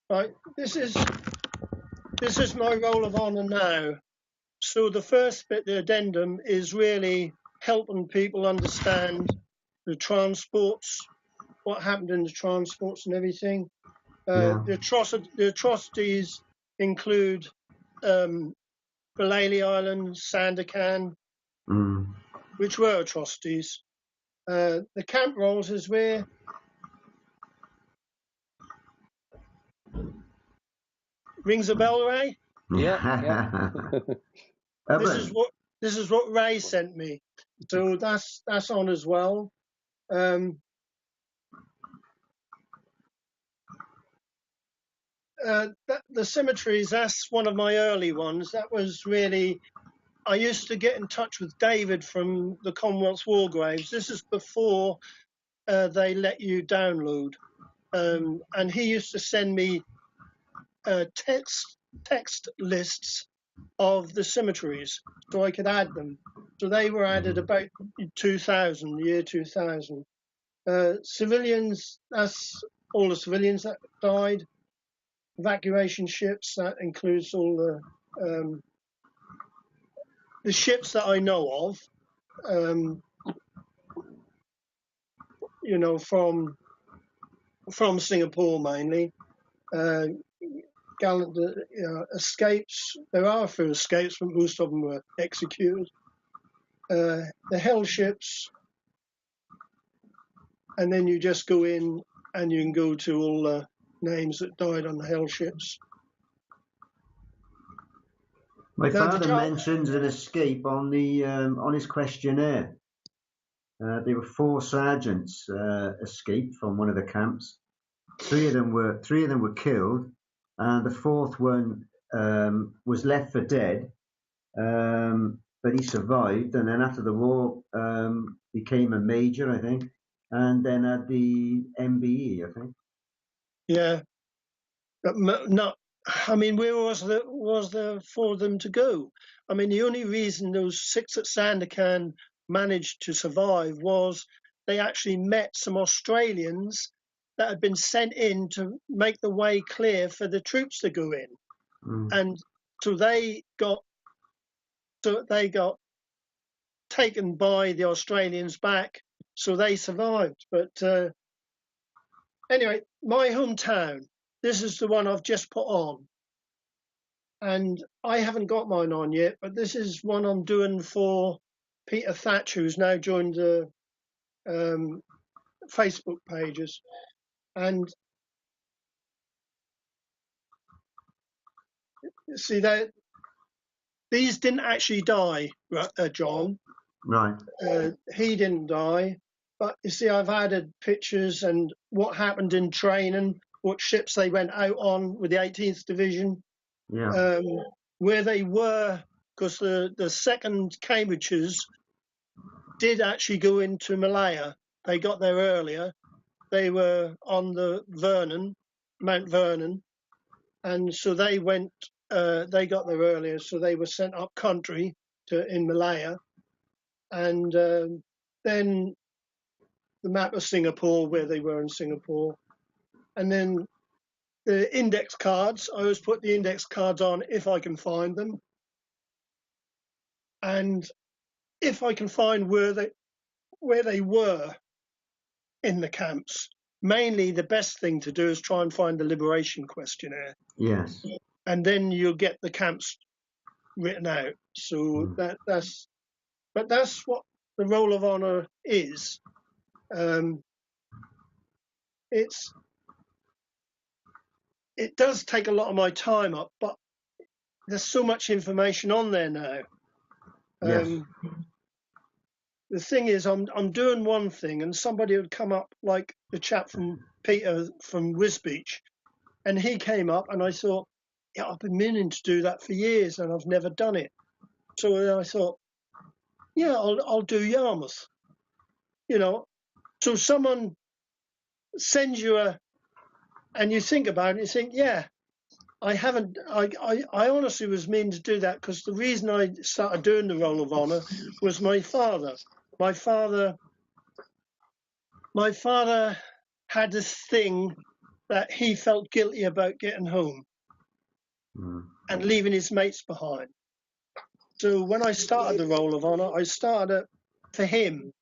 Right, this is my Roll of Honour now. So the first bit, the addendum, is really helping people understand the transports, what happened in the transports and everything. The atrocities include Philaley Island, Sandakan, which were atrocities. The camp rolls is where rings a bell, Ray? Yeah. This is what Ray sent me. So that's on as well. The cemeteries, that's one of my early ones. That was really, I used to get in touch with David from the Commonwealth War Graves. This is before they let you download. And he used to send me text lists of the cemeteries so I could add them. So they were added about 2000, the year 2000. Civilians, that's all the civilians that died. Evacuation ships, that includes all the ships that I know of, you know, from Singapore mainly. Gallant escapes. There are a few escapes, but most of them were executed. The hell ships, and then you just go in and you can go to all the names that died on the hell ships. My father mentions an escape on his questionnaire. There were 4 sergeants escaped from one of the camps. 3 of them were killed, and the 4th one was left for dead, but he survived. And then after the war, became a major, I think, and then had the MBE, I think. Yeah, not. I mean, where was there for them to go? I mean, the only reason those 6 at Sandakan managed to survive was they actually met some Australians that had been sent in to make the way clear for the troops to go in, and so they got taken by the Australians back, so they survived. But anyway, my hometown. This is the one I've just put on. And I haven't got mine on yet, but this is one I'm doing for Peter Thatcher, who's now joined the Facebook pages. And see, these didn't actually die, John. Right. He didn't die. But you see, I've added pictures and what happened in training. what ships they went out on with the 18th Division, Yeah. where they were, because the 2nd Cambridges did actually go into Malaya. They got there earlier. They were on the Mount Vernon, and so they went. They got there earlier, so they were sent up country in Malaya, and then the map of Singapore, where they were in Singapore, and then the index cards. I always put the index cards on if I can find them, and if I can find where they were in the camps. Mainly, the best thing to do is try and find the liberation questionnaire. Yes. And then you'll get the camps written out. So that's what the Roll of Honour is. It does take a lot of my time up, but there's so much information on there now. Yes. The thing is, I'm doing one thing, and somebody would come up, like the chap from Peter from Wisbeach, and he came up, and I thought, yeah, I've been meaning to do that for years, and I've never done it. So I thought, yeah, I'll do Yarmouth. So someone sends you and you think about it, you think, yeah, I haven't. I honestly was meaning to do that, because the reason I started doing the Roll of Honour was my father. My father had this thing that he felt guilty about getting home and leaving his mates behind. So when I started the Roll of Honour, I started it for him.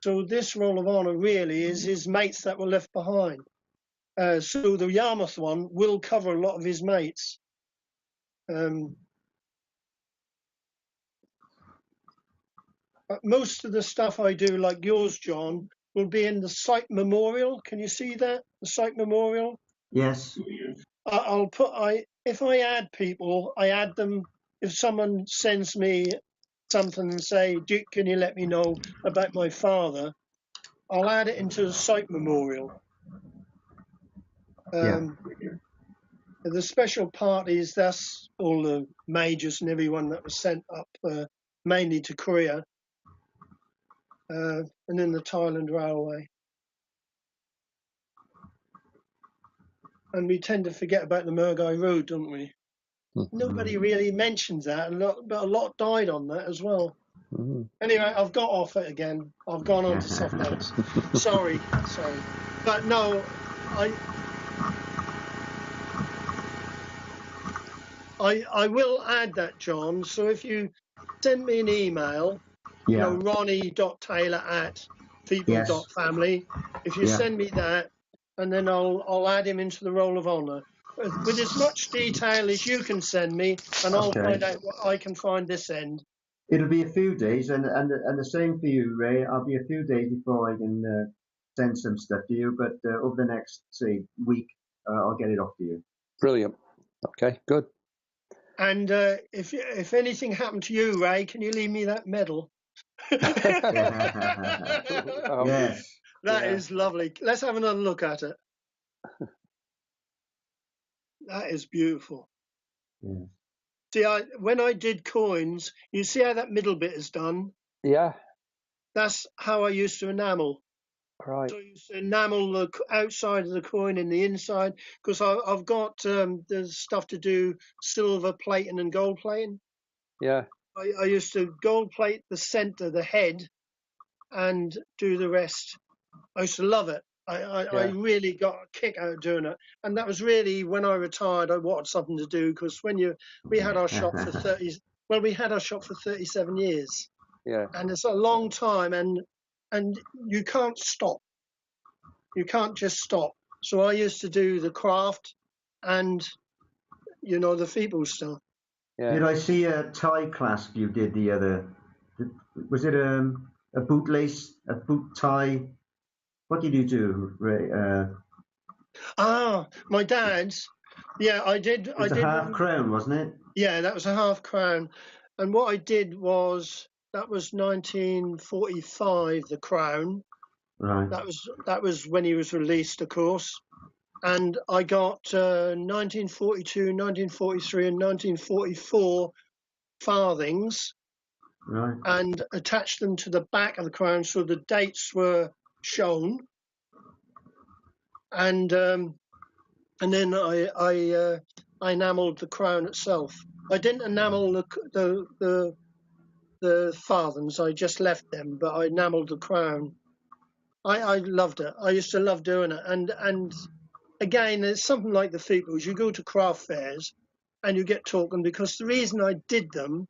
So this Roll of Honour really is his mates that were left behind. So the Yarmouth one will cover a lot of his mates. But most of the stuff I do, like yours, John, will be in the site memorial. Can you see that? The site memorial? Yes. If I add people, I add them. If someone sends me something and say, Duke, can you let me know about my father? I'll add it into the site memorial. Yeah. The special parties, that's all the majors and everyone that was sent up, mainly to Korea, and then the Thailand Railway. And we tend to forget about the Murgai Road, don't we? Nobody really mentions that, but a lot died on that as well. Anyway, I've got off it again. I've gone on to something else. Sorry. But no, I will add that, John. So if you send me an email, ronnie.taylor@fepow.family. If you send me that, and then I'll add him into the Roll of Honour with as much detail as you can send me, and I'll find out what I can find this end. It'll be a few days, and the same for you, Ray. I'll be a few days before I can send some stuff to you, but over the next, say, week, I'll get it off to you. Brilliant. Okay, good. And if anything happened to you, Ray, can you leave me that medal? Yes. That is lovely. Let's have another look at it. That is beautiful. Yeah. See, when I did coins, you see how that middle bit is done? Yeah. That's how I used to enamel. Right. So I used to enamel the outside of the coin and the inside, because I've got the stuff to do silver plating and gold plating. Yeah. I used to gold plate the center, the head, and do the rest. I used to love it. I really got a kick out of doing it, and that was really when I retired. I wanted something to do, because we had our shop for 37 years. Yeah. And it's a long time, and you can't stop. You can't just stop. So I used to do the craft and the FEPOW stuff. Yeah. Did I see a tie clasp you did the other? Was it a bootlace, a boot tie? What did you do, Ray? My dad's. Yeah, I did. It's a half crown, wasn't it? Yeah, that was a half crown. And what I did was, that was 1945, the crown. Right. That was when he was released, of course. and I got 1942, 1943, and 1944 farthings, Right. and attached them to the back of the crown so the dates were shown. And then I enamelled the crown itself. I didn't enamel the farthings. I just left them, but I enamelled the crown. I loved it. I used to love doing it. And again, it's something like the FEPOWs. You go to craft fairs and you get talking, because the reason I did them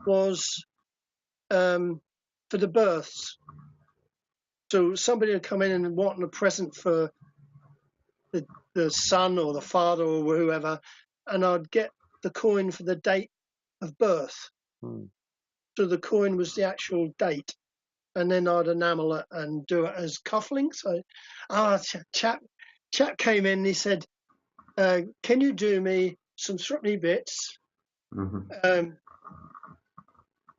was for the births. So somebody would come in and wanting a present for the son or the father or whoever, and I'd get the coin for the date of birth. So the coin was the actual date, and then I'd enamel it and do it as cufflinks. Chap came in and he said, can you do me some threepenny bits,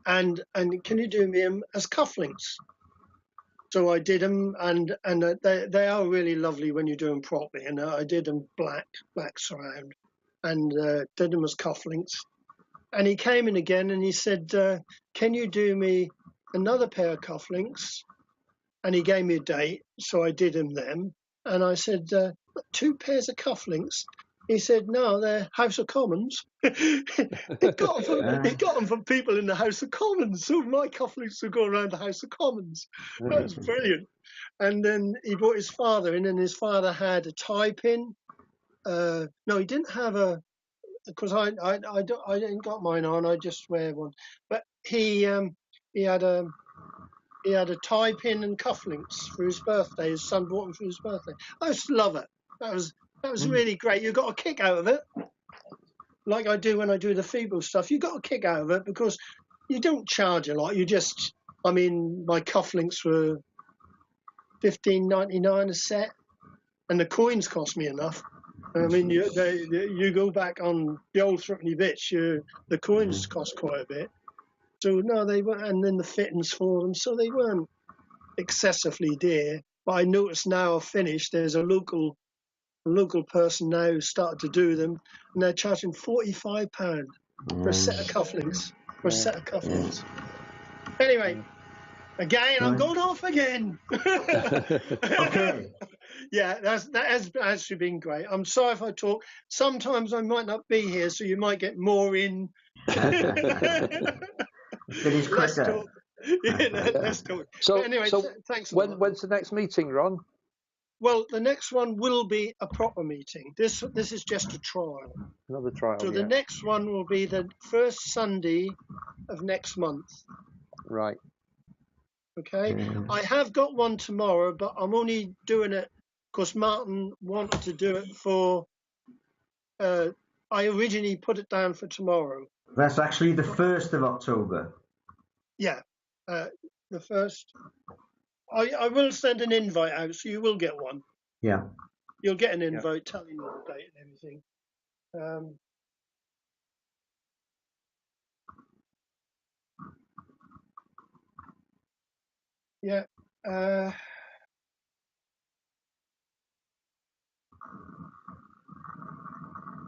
and can you do me them as cufflinks? So I did them, and they are really lovely when you do them properly. And I did them black surround, and did them as cufflinks. And he came in again and he said, can you do me another pair of cufflinks? And he gave me a date, so I did him them. And I said, 2 pairs of cufflinks? He said, no, they're House of Commons. He got them from people in the House of Commons. So my cufflinks would go around the House of Commons. That was brilliant. And then he brought his father in, and his father had a tie pin. No, he didn't have a, because I didn't got mine on. I just wear one. But he had a tie pin and cufflinks for his birthday. His son bought them for his birthday. I just love it. That was really great. You got a kick out of it, like I do when I do the FEPOW stuff. You got a kick out of it because you don't charge a lot. You just, I mean, my cufflinks were $15.99 a set, and the coins cost me enough. I mean, you go back on the old threepenny bits, the coins cost quite a bit. So no, they were, and then the fittings for them, so they weren't excessively dear. But I noticed now I've finished, there's a local person now who started to do them, and they're charging £45 for a set of cufflinks. Anyway, again, I'm going off again. Okay. Yeah, that has actually been great. I'm sorry if I talk. Sometimes I might not be here, so you might get more in. Finish quicker. Let's talk. So, but anyway, thanks a lot. When's the next meeting, Ron? Well, the next one will be a proper meeting. This is just a trial. Another trial. So the next one will be the first Sunday of next month. Right. Okay. I have got one tomorrow, but I'm only doing it because Martin wanted to do it for. I originally put it down for tomorrow. That's actually the 1st of October. Yeah, the first. I will send an invite out, so you will get one. Yeah. You'll get an invite telling you the date and everything. Yeah.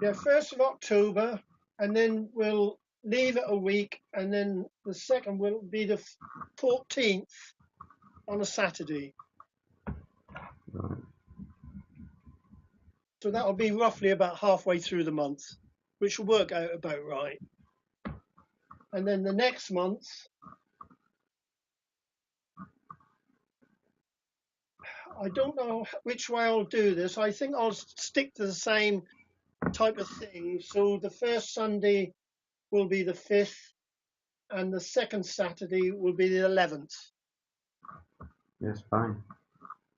Yeah, 1st of October, and then we'll leave it a week, and then the second will be the 14th on a Saturday. Right. So that'll be roughly about halfway through the month, which will work out about right. And then the next month, I don't know which way I'll do this. I think I'll stick to the same type of thing. So the first Sunday will be the 5th, and the second Saturday will be the 11th. Yes, fine.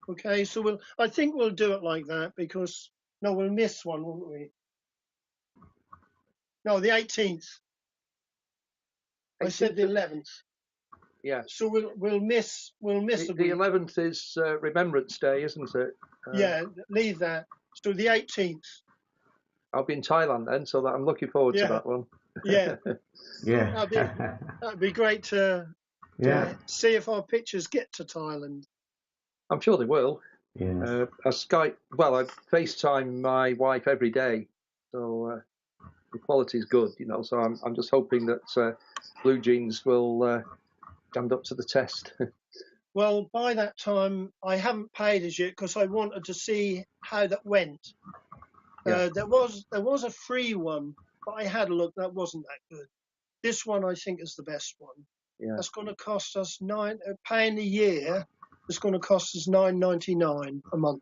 Okay, so I think we'll do it like that, because no, we'll miss one, won't we? No, the 18th. I said the 11th. Yeah. So we'll miss The 11th is Remembrance Day, isn't it? Yeah, leave that. So the 18th. I'll be in Thailand then, so that I'm looking forward to that one. Yeah. Yeah. That'd be great to see if our pictures get to Thailand. I'm sure they will. Yes. I Skype. Well, I FaceTime my wife every day, so the quality is good. So I'm just hoping that Blue Jeans will stand up to the test. Well, by that time, I haven't paid as yet because I wanted to see how that went. Yeah. There was a free one, but I had a look. That wasn't that good. This one I think is the best one. Yeah. That's going to cost us £9 a year. It's going to cost us £9.99 a month,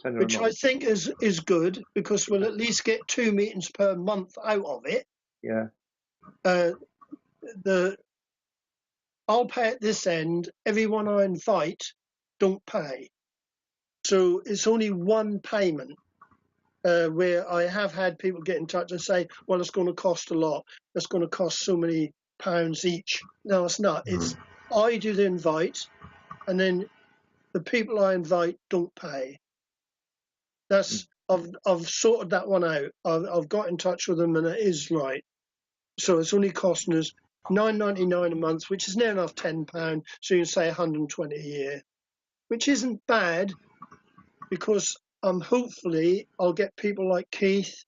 £10 which a I month. think is good because we'll at least get 2 meetings per month out of it. Yeah. I'll pay at this end. Everyone I invite don't pay, so it's only one payment. Where I have had people get in touch and say, well, it's going to cost a lot. It's going to cost so many pounds each. No, it's not. It's I do the invite, and then the people I invite don't pay. I've sorted that one out. I've got in touch with them, and it is right. So it's only costing us £9.99 a month, which is near enough £10. So you can say 120 a year, which isn't bad because hopefully I'll get people like Keith.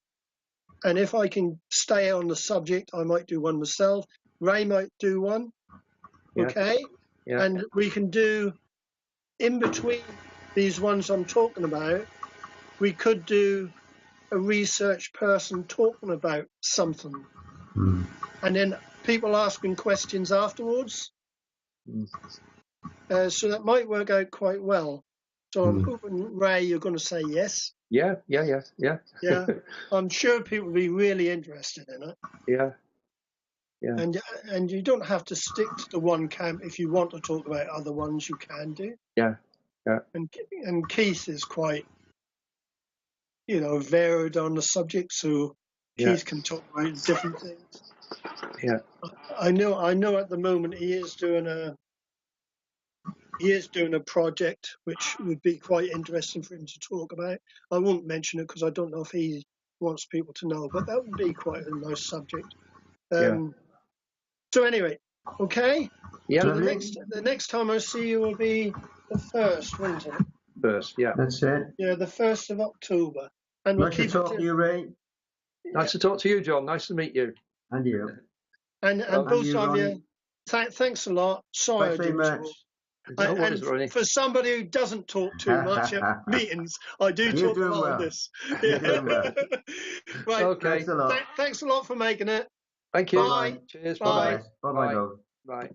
And if I can stay on the subject, I might do one myself. Ray might do one. Yeah. Okay. Yeah. And we can do in between these ones I'm talking about, we could do a research person talking about something. And then people asking questions afterwards. So that might work out quite well. So I'm hoping, Ray, you're going to say yes. Yeah. Yeah. I'm sure people will be really interested in it. Yeah. Yeah. And you don't have to stick to the one camp. If you want to talk about other ones, you can do. Yeah. Yeah. And Keith is quite, varied on the subject, so Keith can talk about different things. Yeah. I know at the moment he is doing a project which would be quite interesting for him to talk about. I won't mention it because I don't know if he wants people to know, but that would be quite a nice subject. So anyway, okay. Yeah. So the next time I see you will be the 1st, won't it? First, yeah. That's it. Yeah, the 1st of October. And we'll Nice to keep talk to you, Ray. Nice to talk to you, John. Nice to meet you. And you. And both you, of Ronnie. you, thanks a lot. Sorry Thanks I very didn't much. talk. No worries, And Ronnie. for somebody who doesn't talk too much at meetings, I do You're talk a doing lot well. on this. You're doing well. Right. Okay. Thanks a lot. Thanks a lot for making it. Thank you. Bye. Cheers. Bye. Bye-bye. Bye-bye, Bye. both. Bye.